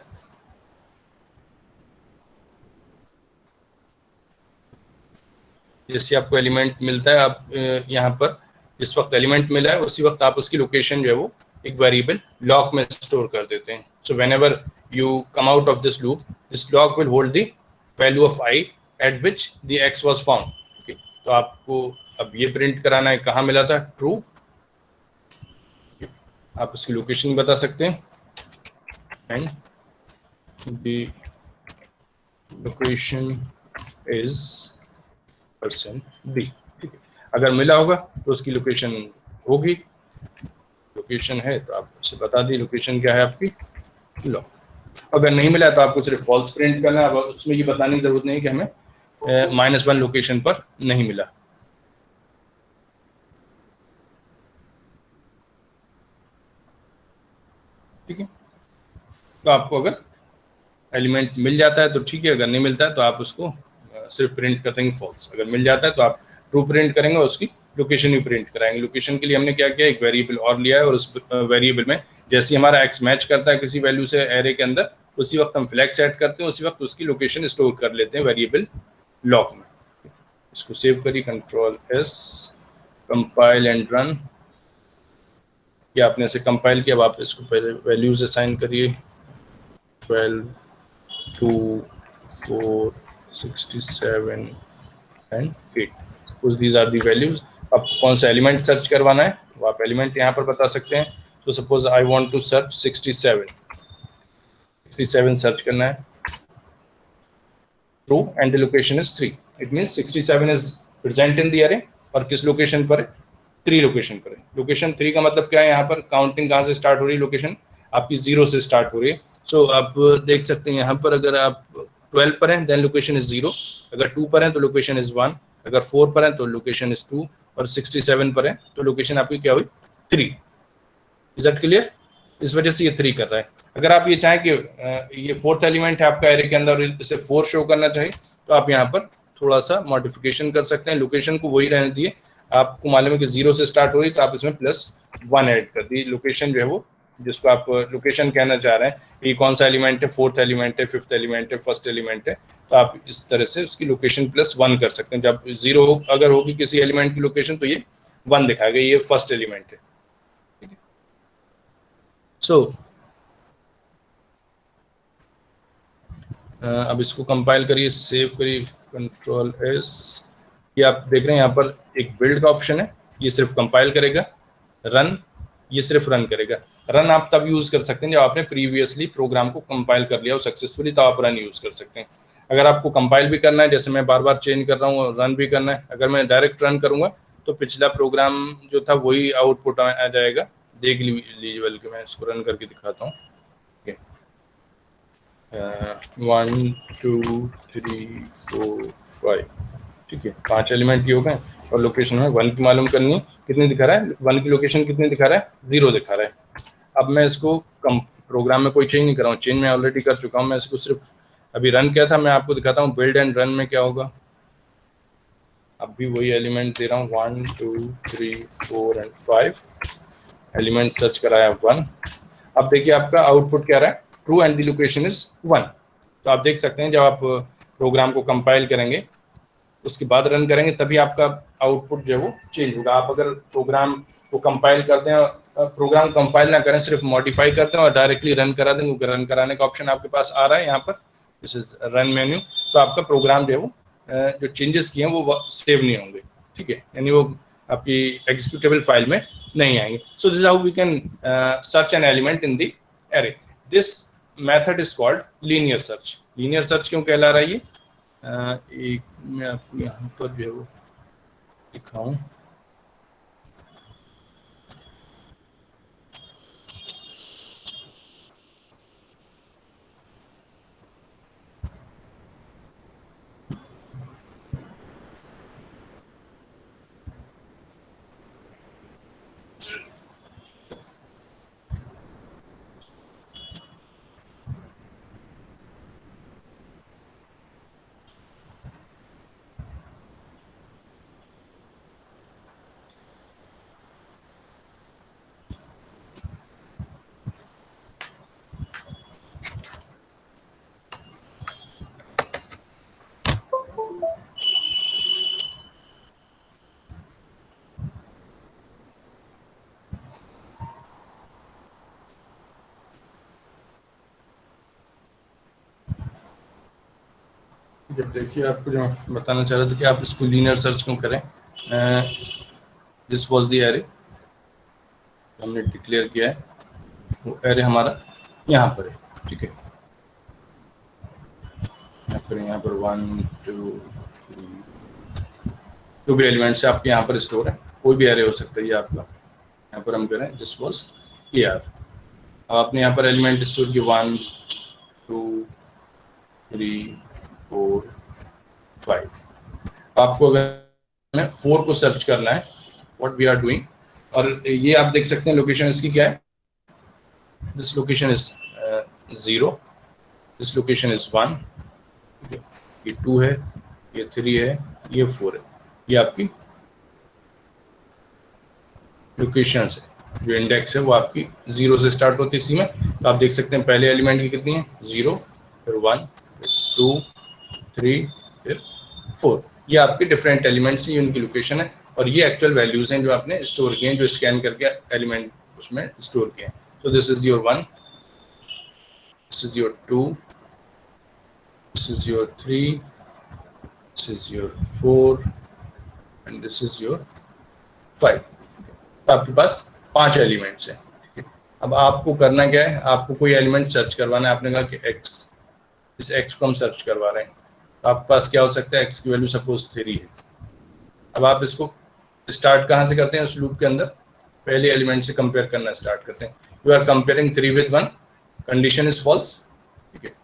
जैसे आपको एलिमेंट मिलता है, आप यहाँ पर जिस वक्त एलिमेंट मिला है उसी वक्त आप उसकी लोकेशन जो है वो एक वेरिएबल लॉग में स्टोर कर देते हैं। So whenever you come out of this loop, this log will hold the value of I eight which the x was found. Okay. तो आपको अब ये प्रिंट कराना है कहाँ मिला था? ट्रू। आप उसकी लोकेशन बता सकते हैं and the location is %B। ठीक है। अगर मिला होगा तो उसकी लोकेशन होगी, लोकेशन है तो आप उसे बता दी लोकेशन क्या है आपकी, लो। अगर नहीं मिला तो आपको सिर्फ फॉल्स प्रिंट करना है। अब उसमें ये बताने की जरूरत नहीं कि हमें -1 लोकेशन पर नहीं मिला। ठीक है। तो आपको अगर एलिमेंट मिल जाता है तो ठीक है, अगर नहीं मिलता है तो आप उसको सिर्फ प्रिंट कर देंगे फॉल्स। अगर मिल जाता है तो आप ट्रू प्रिंट करेंगे और उसकी लोकेशन भी प्रिंट कराएंगे। लोकेशन के लिए हमने क्या किया, एक वेरिएबल और लिया है और उस वेरिएबल में जैसे हमारा x मैच करता है किसी वैल्यू से एरे के अंदर, उसी वक्त हम फ्लैग सेट करते हैं, उसी वक्त उसकी लोकेशन स्टोर कर लेते हैं वेरिएबल लॉग में। इसको सेव करिए, Ctrl+S, कंपाइल एंड रन। ये आपने ऐसे कंपाइल किया। अब आप इसको पहले वैल्यूज असाइन करिए, 12, 2, 4, 67 and 8। Suppose these are the values। अब कौन सा एलिमेंट सर्च करवाना है तो आप एलिमेंट यहाँ पर बता सकते हैं। तो suppose I want to search 67 search करना है। True and the location is 3. It means 67 is present in the array और किस लोकेशन पर है? 3 लोकेशन पर है. लोकेशन 3 का मतलब क्या है? यहाँ पर काउंटिंग कहाँ से स्टार्ट हो रही है? लोकेशन आपकी 0 से स्टार्ट हो रही है. सो आप देख सकते हैं यहाँ पर अगर आप 12 पर हैं देन लोकेशन इज 0, अगर 2 पर हैं तो लोकेशन इज 1, अगर 4 पर हैं तो लोकेशन इज 2 और 67 पर है तो लोकेशन आपकी क्या हुई? 3. Is that clear? इस वजह से ये 3 कर रहा है. अगर आप ये चाहें कि ये 4th एलिमेंट है आपका एरे के अंदर और इसे 4 शो करना चाहिए तो आप यहाँ पर थोड़ा सा मॉडिफिकेशन कर सकते हैं. लोकेशन को वही रहने दिए. आपको मालूम है कि 0 से स्टार्ट हो रही तो आप इसमें +1 ऐड कर दिए. लोकेशन जो है वो जिसको आप लोकेशन कहना चाह रहे हैं ये कौन सा एलिमेंट है? 4th एलिमेंट है, 5th एलिमेंट है, 1st एलिमेंट है. तो आप इस तरह से उसकी लोकेशन +1 कर सकते हैं. जब 0 अगर होगी किसी एलिमेंट की लोकेशन तो ये 1 दिखाएगा, ये 1st एलिमेंट है. ठीक है. सो अब इसको कंपाइल करिए, सेव करिए, Ctrl+S. ये आप देख रहे हैं यहाँ पर एक बिल्ड का ऑप्शन है, ये सिर्फ कंपाइल करेगा. रन, ये सिर्फ रन करेगा. रन आप तब यूज कर सकते हैं जब आपने प्रीवियसली प्रोग्राम को कंपाइल कर लिया हो सक्सेसफुली, तो आप रन यूज कर सकते हैं. अगर आपको कंपाइल भी करना है, जैसे मैं बार बार चेंज कर रहा हूँ, रन भी करना है, अगर मैं डायरेक्ट रन करूंगा तो पिछला प्रोग्राम जो था वही आउटपुट आ जाएगा. देख लीजिए, बल्कि मैं इसको रन करके दिखाता हूँ. 1 2 3 4 5. ठीक है, 5 एलिमेंट की हो गए और लोकेशन में 1 की मालूम करनी है. कितनी दिखा रहा है? 1 की लोकेशन कितनी दिखा रहा है? 0 दिखा रहा है. अब मैं इसको प्रोग्राम में कोई चेंज नहीं कर रहा हूँ, चेंज मैं ऑलरेडी कर चुका हूँ. मैं इसको सिर्फ अभी रन किया था, मैं आपको दिखाता हूँ बिल्ड एंड रन में क्या होगा. अब भी वही एलिमेंट दे रहा हूँ, 1 2 3 4 एंड 5 एलिमेंट सर्च कराया 1. अब देखिए आपका आउटपुट क्या रहा है? True and the location is 1. तो आप देख सकते हैं जब आप प्रोग्राम को कंपाइल करेंगे उसके बाद रन करेंगे तभी आपका आउटपुट जो है वो चेंज होगा. आप अगर प्रोग्राम को कंपाइल करते हैं, प्रोग्राम कंपाइल ना करें, सिर्फ मॉडिफाई करते हैं और डायरेक्टली रन करा दें, क्योंकि रन कराने का ऑप्शन आपके पास आ रहा है यहाँ पर, दिस इज रन मेन्यू, तो आपका प्रोग्राम जो है वो जो चेंजेस किए हैं वो सेव नहीं होंगे. ठीक है, यानी वो आपकी एग्जीक्यूटेबल फाइल में नहीं आएंगे. So this how we can search an element in the array. This method is called linear search. Linear search क्यों कहला रहा है ये? एक मैं आपको यहाँ पर जो है वो दिखाऊं. जब देखिए आपको जो बताना चाह रहा था कि आप इसको लीनियर सर्च क्यों करें. दिस वाज द एरे हमने डिक्लेयर किया है, वो एरे हमारा यहाँ पर है. ठीक है, यहाँ पर 1 2 3 जो भी एलिमेंट्स है आपके यहाँ पर स्टोर है, कोई भी एरे हो सकता है ये आपका. यहाँ पर हम करें दिस वाज AR. अब आपने यहाँ पर एलिमेंट स्टोर किए 1 2 3 4 5. आपको अगर 4 को सर्च करना है, व्हाट वी आर डूइंग, और ये आप देख सकते हैं लोकेशन इसकी क्या है. This location is 0, this location is 1, ये 2 है, ये 3 है, ये 4 है. ये आपकी लोकेशंस है. जो इंडेक्स है वो आपकी 0 से स्टार्ट होती है इसी में. तो आप देख सकते हैं पहले एलिमेंट की कितनी है? 0, फिर 1, फिर 2, 3, फिर 4. ये आपके डिफरेंट एलिमेंट्स हैं, उनकी लोकेशन है, और ये एक्चुअल वैल्यूज हैं जो आपने स्टोर किए हैं, जो स्कैन करके एलिमेंट उसमें स्टोर किए हैं. So this is your 1, this is your 2, this is your 3, this is your 4, and this is your 5. तो आपके पास 5 एलिमेंट्स हैं. अब आपको करना क्या है? आपको कोई एलिमेंट सर्च करवाना है. आपने कहा कि x, इस x को हम सर्च करवा रहे हैं. तो आपके पास क्या हो सकता है, x की वैल्यू सपोज 3 है। अब आप इसको स्टार्ट कहाँ से करते हैं, उस लूप के अंदर पहले एलिमेंट से कंपेयर करना स्टार्ट करते हैं। You are comparing 3 with 1, condition is false, ठीक है।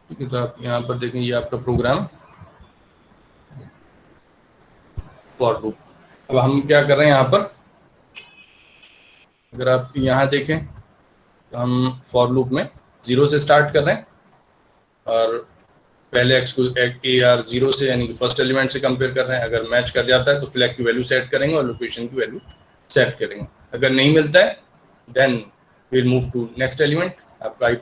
ठीक है, तो आप यहाँ पर देखें, ये आपका प्रोग्राम फॉर लूप। अब हम क्या कर रहे हैं यहाँ पर, अगर आप यहाँ देखें तो हम फॉर लूप में 0 से स्टार्ट कर रहे हैं और पहले x को AR0 से यानी कि फर्स्ट एलिमेंट से कंपेयर कर रहे हैं। अगर मैच कर जाता है तो फ्लैग की वैल्यू सेट करेंगे और लोकेशन की वैल्यू सेट करेंगे। अगर नहीं मिलता है then will move to next element, आपका i++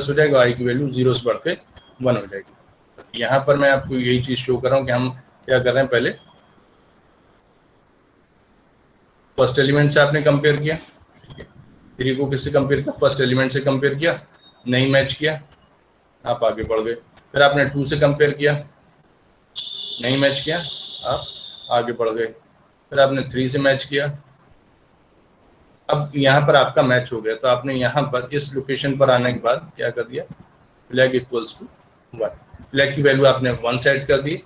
हो जाएगा, i की वैल्यू 0 से बढ़ के 1 हो जाएगी। यहाँ पर मैं आपको यही चीज़ शो कर रहा हूँ कि हम क्या कर रहे हैं, पहले फर्स्ट एलिमेंट से आपने कंपेयर किया, 3 को किससे कंपेयर किया, फर्स्ट एलिमेंट से कंपेयर किया, नहीं मैच किया, आप आगे बढ़ गए। फिर आपने 2 से कंपेयर किया, नहीं मैच किया, आप आगे बढ़ गए। फिर आपने 3 से मैच किया, अब यहाँ पर आपका मैच हो गया, तो आपने यहाँ पर इस लोकेशन पर आने के बाद क्या कर दिया, फ्लैग इक्वल्स टू 1, फ्लैग की वैल्यू आपने 1 सेट कर दी।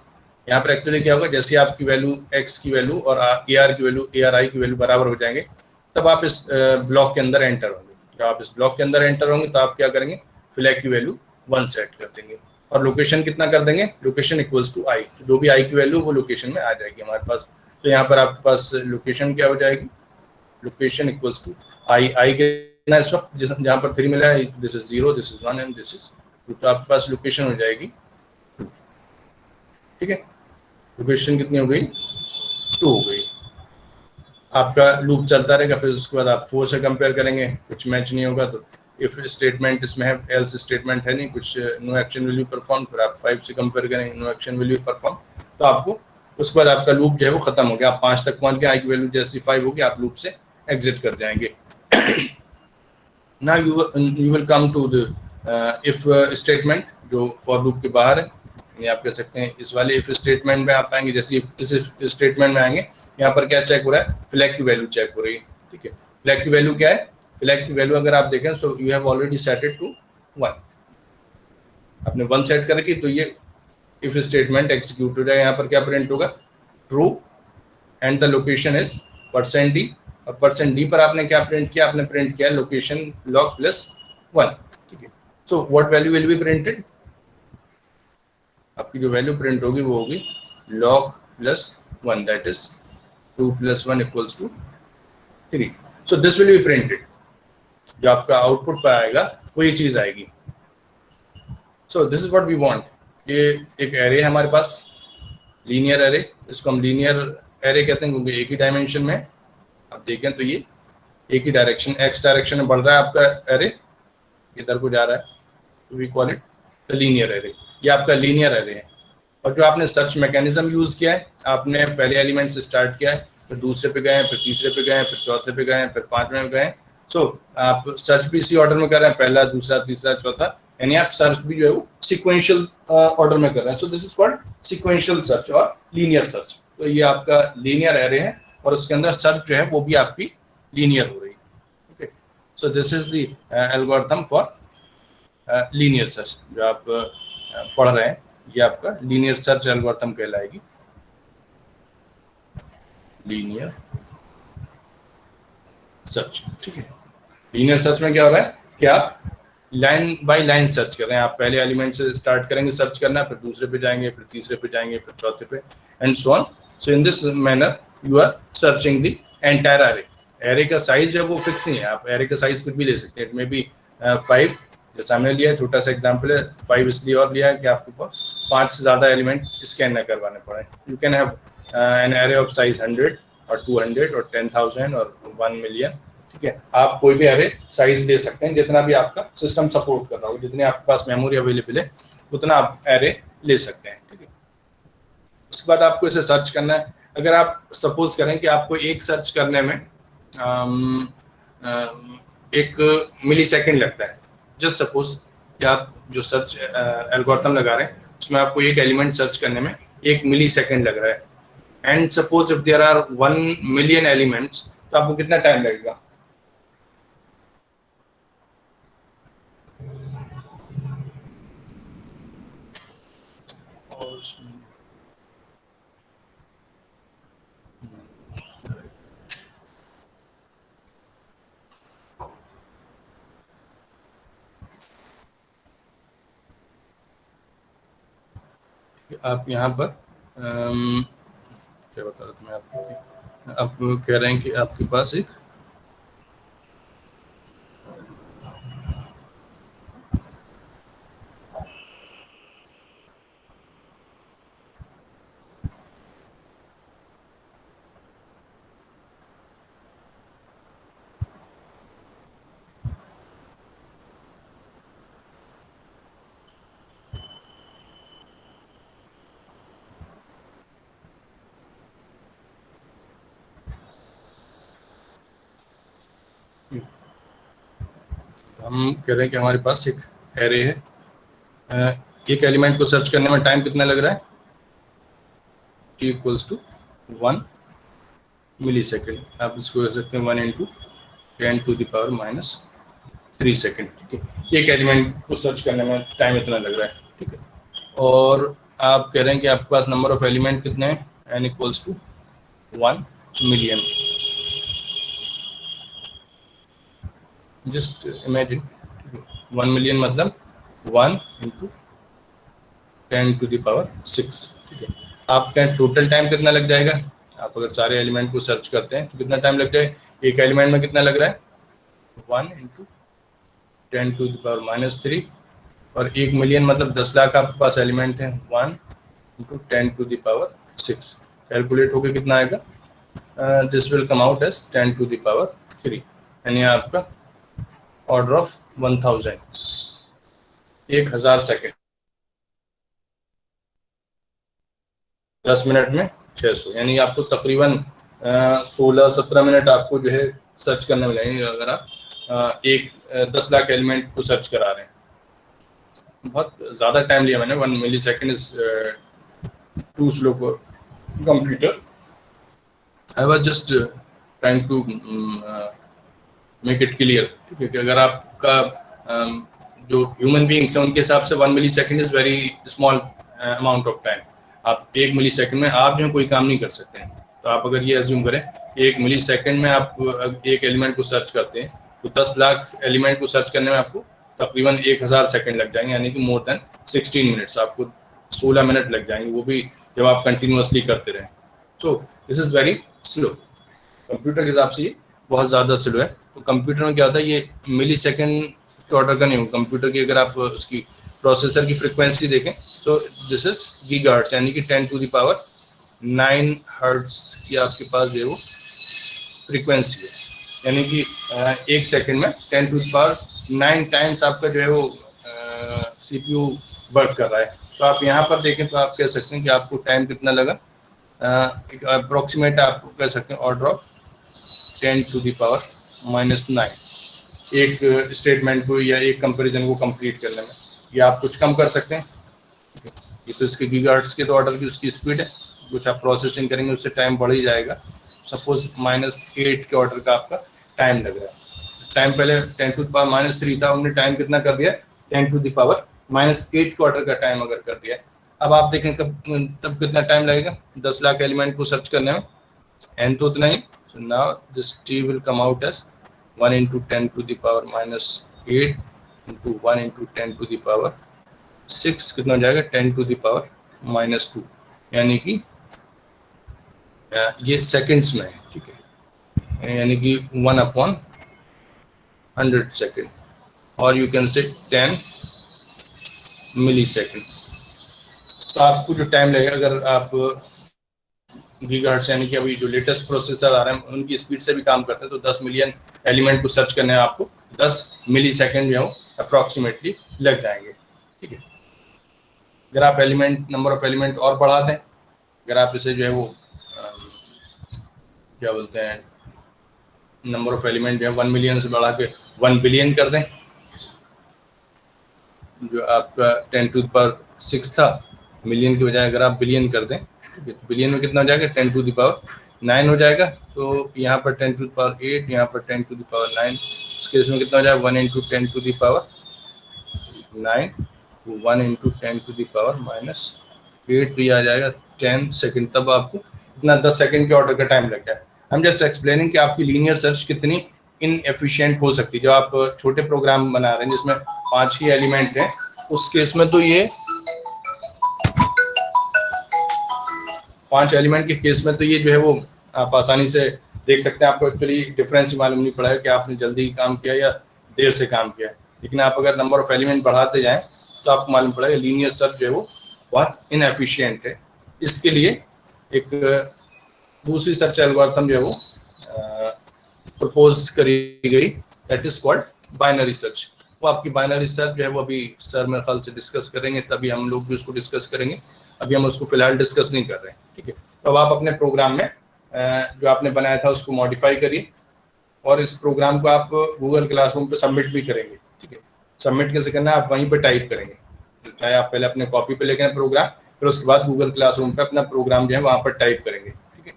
यहाँ पर एक्चुअली क्या होगा, जैसे आपकी वैल्यू x की वैल्यू और AR की वैल्यू ARI की वैल्यू बराबर हो जाएंगे, तब आप इस ब्लॉक के अंदर एंटर होंगे। जब आप इस ब्लॉक के अंदर एंटर होंगे तो आप क्या करेंगे, फ्लैग की वैल्यू 1 सेट कर देंगे और लोकेशन कितना कर देंगे, लोकेशन इक्वल्स टू i, जो भी i की वैल्यू वो लोकेशन में आ जाएगी हमारे पास। तो यहाँ पर आपके पास लोकेशन क्या हो जाएगी, लोकेशन इक्वल्स टू i कितना इस वक्त जहाँ पर 3 मिला है, this is 0, this is 1 and this is 2, तो आपके पास लोकेशन हो जाएगी 2। ठीक है, लोकेशन कितनी हो गई, 2 हो गई। आपका लूप चलता रहेगा, फिर उसके बाद आप 4 से कंपेयर करेंगे, कुछ मैच नहीं होगा तो इफ स्टेटमेंट इसमें है, एल्स स्टेटमेंट है नहीं, कुछ नो एक्शन वैल्यू परफॉर्म, फिर आप 5 से कंपेयर करेंगे, नो एक्शन वैल्यू परफॉर्म, तो आपको उसके बाद आपका लूप जो है वो खत्म हो गया। आप 5 तक पहुंच गए, आई की वैल्यू जैसी 5 होगी आप लूप से एग्जिट कर जाएंगे। Now you will come to the if statement जो फॉर लूप के बाहर है, यानी आप कह सकते हैं इस वाले इफ स्टेटमेंट में आप आएंगे। जैसे इस स्टेटमेंट में आएंगे, यहाँ पर क्या चेक हो रहा है, फ्लैग की वैल्यू चेक हो रही है। ठीक है, फ्लैग की वैल्यू क्या है, फ्लैग की वैल्यू अगर आप देखें so you have already set it to 1, आपने 1 सेट करके, तो ये इफ स्टेटमेंट एग्जीक्यूट हो जाएगा। यहाँ पर क्या प्रिंट होगा, true and the location is %d, और %d पर आपने क्या प्रिंट किया, आपने प्रिंट किया लोकेशन log +1। ठीक है, so what value will be printed, आपकी जो वैल्यू प्रिंट होगी वो होगी log +1, that is 2 + 1 = 3। So this will be printed, जो आपका आउटपुट पर आएगा वो ये चीज आएगी। So this is what we want. ये एक एरे है हमारे पास, लीनियर एरे, इसको हम लीनियर एरे कहते हैं क्योंकि एक ही डायमेंशन में आप देखें तो ये एक ही डायरेक्शन x डायरेक्शन में बढ़ रहा है आपका एरे, इधर को जा रहा है, तो we call it the linear array. ये आपका लीनियर एरे है। और जो आपने सर्च मैकेनिज्म यूज किया है, आपने पहले एलिमेंट से स्टार्ट किया है, फिर दूसरे पे गए, फिर तीसरे पे गए, फिर चौथे पे गए, फिर 5वें पे गए। सो आप सर्च भी इसी ऑर्डर में कर रहे हैं, पहला, दूसरा, तीसरा, चौथा, यानी आप सर्च भी जो है वो सिक्वेंशियल ऑर्डर में कर रहे हैं। So this is called sequential search और लीनियर सर्च। तो ये आपका लीनियर एरे है और उसके अंदर सर्च जो है वो भी आपकी लीनियर हो रही है। Okay, so this is the algorithm for linear search जो आप पढ़ रहे हैं, ये आपका लीनियर सर्च एल्गोरिथम कहलाएगी, लीनियर सर्च। ठीक है, लीनियर सर्च में क्या हो रहा है कि आप लाइन बाय लाइन सर्च कर रहे हैं। आप पहले एलिमेंट से स्टार्ट करेंगे सर्च करना, फिर दूसरे पे जाएंगे, फिर तीसरे पे जाएंगे, फिर चौथे पे, and so on. So in this manner you are searching the entire array. Array का साइज जो है वो फिक्स नहीं है, आप एरे का साइज कुछ भी ले सकते हैं। इट मे बी 5, जैसा हमने लिया, छोटा सा एग्जाम्पल है, 5 इसलिए और लिया है कि आपके पास 5 से ज़्यादा एलिमेंट स्कैन न करवाने पड़े। You can have an array of size 100 और 200 और 10,000 और 1 मिलियन। ठीक है, आप कोई भी एरे साइज ले सकते हैं, जितना भी आपका सिस्टम सपोर्ट कर रहा हो, जितने आपके पास मेमोरी अवेलेबल है उतना आप एरे ले सकते हैं। ठीक है, उसके बाद आपको इसे सर्च करना है। अगर आप सपोज करें कि आपको एक सर्च करने में एक मिली सेकेंड लगता है। जस्ट सपोज कि आप जो सर्च एल्गोरिथम लगा रहे हैं उसमें आपको एक एलिमेंट सर्च करने में 1 मिली सेकेंड लग रहा है। And suppose if there are 1 million elements, तो आपको कितना टाइम लगेगा? आप यहाँ पर क्या बता रहा था मैं आपको कि आप कह रहे हैं कि आपके पास एक हम कह रहे हैं कि हमारे पास एक एरे है। एक एलिमेंट को सर्च करने में टाइम कितना लग रहा है? t equals to 1 millisecond. आप इसको कह सकते हैं 1 × 10⁻³ सेकेंड। ठीक है, एक एलिमेंट को सर्च करने में टाइम इतना लग रहा है। ठीक है, और आप कह रहे हैं कि आपके पास नंबर ऑफ एलिमेंट कितने हैं? n equals to 1 million. Just imagine 1 million मतलब 1 × 10⁻⁶। ठीक है, आपका टोटल टाइम कितना लग जाएगा? आप अगर सारे एलिमेंट को सर्च करते हैं तो कितना टाइम लग जाए? एक एलिमेंट में कितना लग रहा है? 1 × 10⁻³ और 1 मिलियन मतलब 10 लाख आपके पास एलिमेंट है। 1 × 10⁻⁶। कैलकुलेट होकर कितना आएगा? This will come out as 10⁻³ यानी आपका ऑर्डर ऑफ 1000, 1000 सेकेंड। 10 मिनट में 600, यानी आपको तकरीबन 16-17 मिनट आपको जो है सर्च करने में लगेंगे अगर आप 10 लाख एलिमेंट को सर्च करा रहे हैं। बहुत ज़्यादा टाइम लिया मैंने। 1 millisecond is too slow for computer. I was just trying to make it clear. ठीक है, कि अगर आपका जो ह्यूमन बींग्स हैं उनके हिसाब से 1 millisecond is very small amount of time. आप 1 मिली सेकेंड में आप जो कोई काम नहीं कर सकते हैं। तो आप अगर ये एज्यूम करें 1 मिली सेकेंड में आप एक एलिमेंट को सर्च करते हैं तो 10 लाख एलिमेंट को सर्च करने में आपको तकरीबन 1000 सेकेंड लग जाएंगे, यानी कि मोर देन 16 मिनट्स। आपको 16 मिनट लग जाएंगे, वो भी जब आप कंटिन्यूसली करते रहें। So this is very slow. Computer के हिसाब से ये बहुत ज़्यादा स्लो है। तो कंप्यूटर में क्या होता है, ये मिली सेकेंड के ऑर्डर का नहीं हो। कंप्यूटर की अगर आप उसकी प्रोसेसर की फ्रिक्वेंसी देखें तो दिस इज गीगाहर्ट्ज, यानी कि 10⁻⁹ हर्ट्ज की आपके जो है वो फ्रिक्वेंसी है। यानी कि एक सेकेंड में 10⁹ टाइम्स आपका जो है वो CPU वर्क कर रहा है। तो आप यहाँ पर देखें तो आप कह सकते हैं कि आपको टाइम कितना लगा। अप्रोक्सीमेट आप कह सकते हैं ऑर्डर ऑफ 10⁻⁹ एक स्टेटमेंट को या एक कंपैरिजन को कंप्लीट करने में। या आप कुछ कम कर सकते हैं, ये तो इसके गीगाहर्ट्ज के तो ऑर्डर की उसकी स्पीड है। कुछ आप प्रोसेसिंग करेंगे उससे टाइम बढ़ ही जाएगा। सपोज -8 के ऑर्डर का आपका टाइम लग रहा है। टाइम पहले 10⁻³ था, उन्होंने टाइम कितना कर दिया? 10⁻⁻8 के ऑर्डर का टाइम अगर कर दिया। अब आप देखें तब कितना टाइम लगेगा 10 लाख एलिमेंट को सर्च करने में? n तो उतना ही। So now this t will come out as 1 × 10⁻⁻8 into 1 × 10⁻⁶ कितना हो जाएगा? 10⁻⁻², यानी कि ये सेकंड्स में है। ठीक है, यानी कि 1/100 सेकेंड, और you can say 10 milli second. तो आपको जो टाइम लगेगा, अगर आप गीगाहर्ट्ज यानी कि अभी जो लेटेस्ट प्रोसेसर आ रहे हैं उनकी स्पीड से भी काम करते हैं, तो 10 मिलियन एलिमेंट को सर्च करने में आपको 10 मिली सेकेंड जो अप्रॉक्सीमेटली लग जाएंगे। ठीक है, अगर आप नंबर ऑफ एलिमेंट और बढ़ा दें, अगर आप इसे जो है वो क्या बोलते हैं नंबर ऑफ एलिमेंट जो है 1 मिलियन से बढ़ा के 1 बिलियन कर दें। जो आपका 10⁶ था, मिलियन की बजाय अगर आप बिलियन कर दें, ठीक है, तो बिलियन में कितना हो जाएगा, 10⁹ हो जाएगा। तो यहाँ पर 10⁸, यहाँ पर 10⁹, इस केस में कितना हो जाएगा, 1 × 10⁹, 1 × 10⁻⁸ तो ये आ जाएगा 10 सेकंड। तब आपको इतना 10 सेकंड के ऑर्डर का टाइम लग गया। हम जस्ट एक्सप्लेनिंग कि आपकी लीनियर सर्च कितनी इनएफिशिएंट हो सकती है। जब आप छोटे प्रोग्राम बना रहे हैं जिसमें 5 ही एलिमेंट हैं, उस केस में तो ये 5 एलिमेंट के केस में तो ये जो है वो आप आसानी से देख सकते हैं। आपको एक्चुअली डिफरेंस ही मालूम नहीं पड़ा है कि आपने जल्दी काम किया या देर से काम किया। लेकिन आप अगर नंबर ऑफ एलिमेंट बढ़ाते जाएं तो आपको मालूम पड़ेगा लीनियर सर्च जो है वो बहुत इनएफिशिएंट है। इसके लिए एक दूसरी सर्च एल्गोरिथम जो है वो प्रपोज करी गई, that is called binary search. वो आपकी बाइनरी सर्च जो है वो अभी सर मेरे ख्याल से डिस्कस करेंगे, तभी हम लोग भी उसको डिस्कस करेंगे। अभी हम उसको फिलहाल डिस्कस नहीं कर रहे हैं, ठीक है। तो अब आप अपने प्रोग्राम में जो आपने बनाया था उसको मॉडिफाई करिए और इस प्रोग्राम को आप गूगल क्लासरूम पे सबमिट भी करेंगे, ठीक है। सबमिट कैसे करना है, आप वहीं पे टाइप करेंगे। चाहे आप पहले अपने कॉपी पे लेके प्रोग्राम, फिर उसके बाद गूगल क्लासरूम पे अपना प्रोग्राम जो है वहां पर टाइप करेंगे, ठीक है।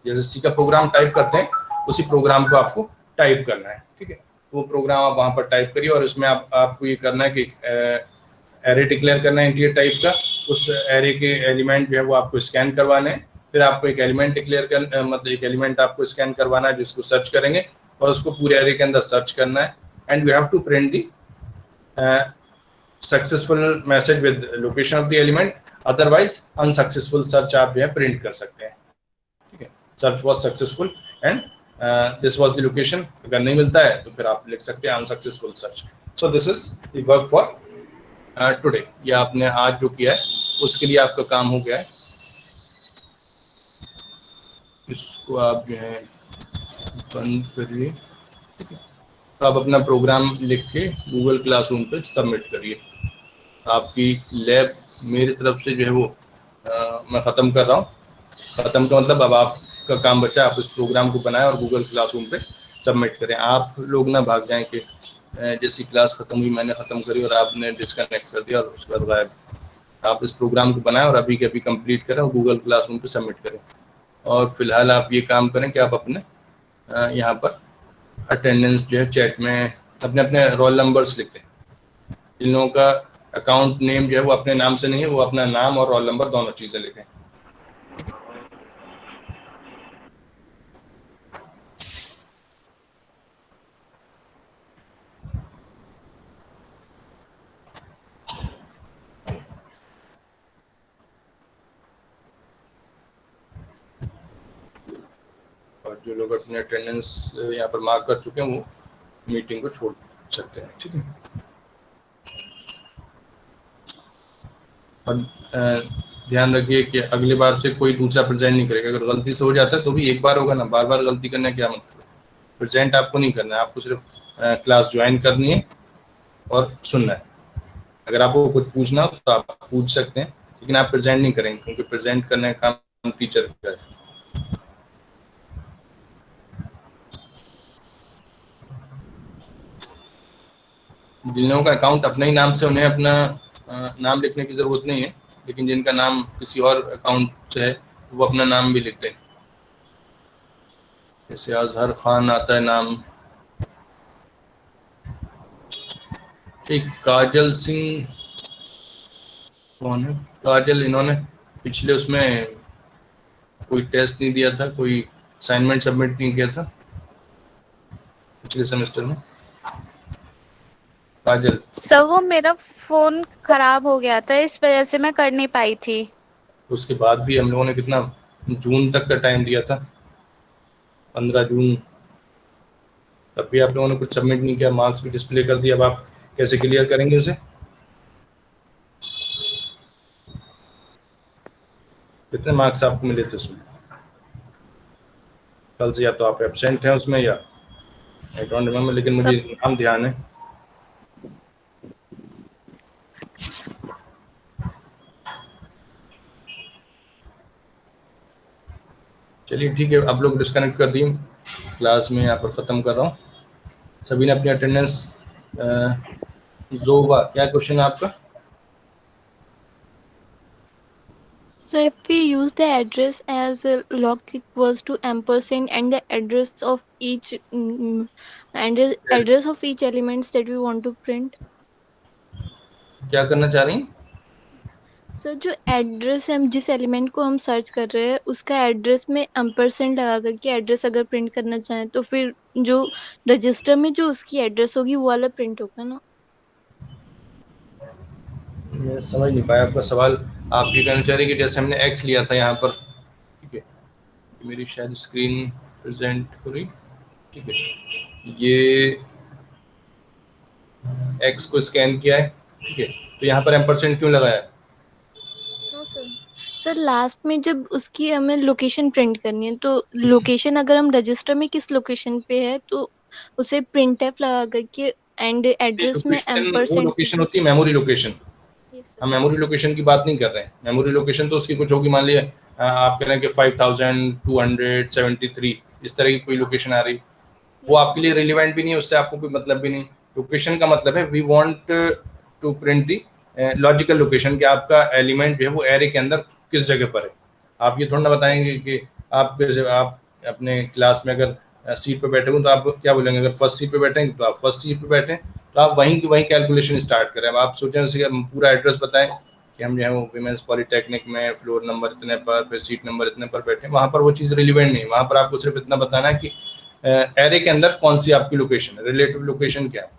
जैसे सी का प्रोग्राम टाइप करते हैं उसी प्रोग्राम को आपको टाइप करना है, ठीक है। वो प्रोग्राम आप वहां पर टाइप करिए और उसमें आपको ये करना है कि एरे डिक्लेयर करना है इंटीजर टाइप का। उस एरे के एलिमेंट जो है वो आपको स्कैन करवाने हैं। फिर आपको एक एलिमेंट डिक्लेयर कर मतलब एक एलिमेंट आपको स्कैन करवाना है जिसको सर्च करेंगे और उसको पूरे एरे के अंदर सर्च करना है। And you have to print the successful message with location of the element, otherwise unsuccessful search आप जो है प्रिंट कर सकते हैं, ठीक है। Search was successful and this was the location. अगर नहीं मिलता है तो फिर आप लिख सकते हैं unsuccessful search. So this is the work for today. ये आपने आज जो किया है उसके लिए आपका काम हो गया है। इसको आप जो है बंद करिए, ठीक है। तो आप अपना प्रोग्राम लिख के गूगल क्लासरूम पे सबमिट करिए। आपकी लैब मेरी तरफ से जो है वो मैं ख़त्म कर रहा हूँ। ख़त्म का मतलब अब आपका काम बचा, आप इस प्रोग्राम को बनाएं और गूगल क्लासरूम पे सबमिट करें। आप लोग ना भाग जाएं कि जैसी क्लास ख़त्म हुई मैंने ख़त्म करी और आपने डिस्कनेक्ट कर दिया और उसके बाद गायब। आप इस प्रोग्राम को बनाएं और अभी के अभी कंप्लीट करें और गूगल क्लासरूम पे सबमिट करें। और फिलहाल आप ये काम करें कि आप अपने यहाँ पर अटेंडेंस जो है चैट में अपने अपने रोल नंबर्स लिखें। जिन लोगों का अकाउंट नेम जो है वो अपने नाम से नहीं है, वो अपना नाम और रोल नंबर दोनों चीज़ें लिखें। और जो लोग अपने अटेंडेंस यहाँ पर मार्क कर चुके हैं वो मीटिंग को छोड़ सकते हैं, ठीक है। और ध्यान रखिए कि अगली बार से कोई दूसरा प्रेजेंट नहीं करेगा। अगर गलती से हो जाता है तो भी एक बार होगा ना, बार बार गलती करने क्या मतलब। प्रेजेंट आपको नहीं करना है, आपको सिर्फ क्लास ज्वाइन करनी है और सुनना है। अगर आपको कुछ पूछना हो तो आप पूछ सकते हैं, लेकिन आप प्रेजेंट नहीं करेंगे क्योंकि प्रेजेंट करने का काम टीचर का है। जिन लोगों का अकाउंट अपने ही नाम से, उन्हें अपना नाम लिखने की ज़रूरत नहीं है, लेकिन जिनका नाम किसी और अकाउंट से है वो अपना नाम भी लिखते हैं। जैसे अजहर खान आता है नाम, ठीक। काजल सिंह कौन है, काजल, इन्होंने पिछले उसमें कोई टेस्ट नहीं दिया था, कोई असाइनमेंट सबमिट नहीं किया था पिछले सेमेस्टर में। काजल, सर वो मेरा फोन खराब हो गया था, इस वजह से मैं कर नहीं पाई थी। उसके बाद भी हम लोगों ने कितना जून तक का टाइम दिया था, 15 जून, तब भी आप लोगों ने कुछ सबमिट नहीं किया। मार्क्स भी डिस्प्ले कर दिया। अब आप कैसे क्लियर करेंगे उसे? कितने मार्क्स आपको मिले थे उसमें कल से? या तो आप एब्सेंट हैं उसमें या आई डोंट रिमेम्बर, लेकिन मुझे सब नाम ध्यान है। चलिए ठीक है, आप लोग डिस्कनेक्ट कर दिए। क्लास में यहाँ पर ख़त्म कर रहा हूँ। सभी ने अपनी अटेंडेंस। जोबा, क्या क्वेश्चन है आपका? So if we use the address as a log equals to ampersand and the address of each and the address of each elements that we want to print. क्या करना चाह रही हैं? सर जो address हम जिस एलिमेंट को हम सर्च कर रहे हैं उसका एड्रेस में एम्परसेंड लगा करके एड्रेस अगर प्रिंट करना चाहें तो फिर जो रजिस्टर में जो उसकी एड्रेस होगी वो वाला प्रिंट होगा ना। मैं समझ नहीं पाया आपका सवाल। आप ये कहना चाह रही हैं कि जैसे हमने एक्स लिया था यहाँ पर, ठीक है, मेरी शायद स्क्रीन प्रेजेंट हो रही, ठीक है, ये एक्स को स्कैन किया है, ठीक है, तो यहाँ पर एम्परसेंड क्यों लगाया? No sir. सर लास्ट में जब उसकी हमें लोकेशन प्रिंट करनी है तो लोकेशन अगर हम रजिस्टर में किस लोकेशन पे है तो उसे प्रिंट एफ लगा करके एंड एड्रेस में लोकेशन, वो एम्परसेंड। लोकेशन होती है मेमोरी लोकेशन। Yes sir. हम मेमोरी लोकेशन की बात नहीं कर रहे हैं। मेमोरी लोकेशन तो उसकी कुछ होगी, मान लिया आप कह रहे हैं कि 5273 इस तरह की कोई लोकेशन आ रही, वो आपके लिए रिलेवेंट भी नहीं है, उससे आपको कोई मतलब भी नहीं। लोकेशन का मतलब है we want to print the logical location, कि आपका एलिमेंट जो है वो एरे के अंदर किस जगह पर है। आप ये थोड़ा ना बताएंगे कि आप अपने क्लास में अगर सीट पे बैठे हो तो आप क्या बोलेंगे, अगर फर्स्ट सीट पे बैठेंगे तो आप फर्स्ट सीट पे बैठे, तो आप वहीं की वहीं कैलकुलेशन स्टार्ट करें। अब आप सोचें उसी का पूरा एड्रेस बताएं कि हम जो है वो वीमेंस पॉलीटेक्निक में फ्लोर नंबर इतने पर, फिर सीट नंबर इतने पर बैठे, वहाँ पर वो चीज़ रिलेवेंट नहीं। वहाँ पर आपको सिर्फ इतना बताना है कि एरे के अंदर कौन सी आपकी लोकेशन है, रिलेटिव लोकेशन क्या है,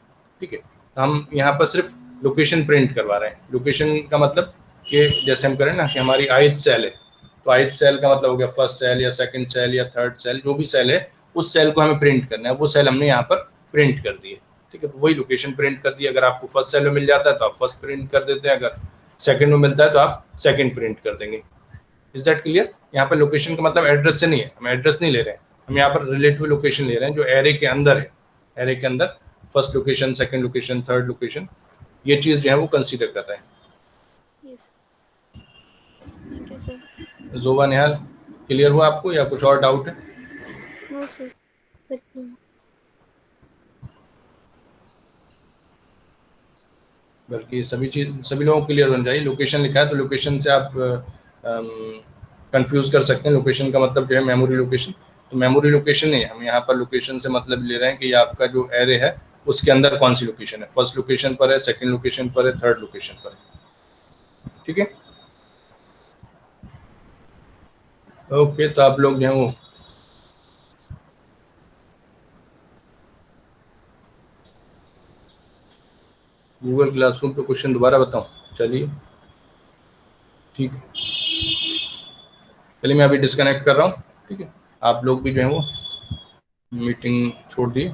ठीक है। तो हम यहाँ पर सिर्फ लोकेशन प्रिंट करवा रहे हैं। लोकेशन का मतलब कि जैसे हम करें ना कि हमारी ith सेल है, तो ith सेल का मतलब हो गया फर्स्ट सेल या सेकंड सेल या थर्ड सेल, जो भी सेल है उस सेल को हमें प्रिंट करना है। वो सेल हमने यहाँ पर प्रिंट कर दी है, ठीक है, तो वही लोकेशन प्रिंट कर दी। अगर आपको फर्स्ट सेल में मिल जाता है तो आप फर्स्ट प्रिंट कर देते हैं, अगर सेकंड में मिलता है तो आप सेकंड प्रिंट कर देंगे। Is that clear? यहाँ पर लोकेशन का मतलब एड्रेस से नहीं है, हम एड्रेस नहीं ले रहे हैं, हम यहाँ पर रिलेटिव लोकेशन ले रहे हैं जो एरे के अंदर है। एरे के अंदर first location, second location, third location, ये चीज़ जो है वो कंसीडर कर रहे हैं। Yes thank you sir. Joba Nihal, clear हुआ आपको या कुछ और डाउट है? No sir. बल्कि सभी लोगों को क्लियर होना चाहिए। लोकेशन लिखा है तो लोकेशन से आप कंफ्यूज कर सकते हैं। लोकेशन का मतलब जो है मेमोरी लोकेशन, तो मेमोरी लोकेशन नहीं है, हम यहाँ पर लोकेशन से मतलब ले रहे हैं कि ये आपका जो एरे है उसके अंदर कौन सी लोकेशन है, फर्स्ट लोकेशन पर है, सेकंड लोकेशन पर है, थर्ड लोकेशन पर है, ठीक है। ओके, तो आप लोग जो है वो गूगल क्लासरूम पे क्वेश्चन दोबारा बताऊं? चलिए ठीक है, चलिए मैं अभी डिस्कनेक्ट कर रहा हूँ, ठीक है। आप लोग भी जो है वो मीटिंग छोड़ दिए।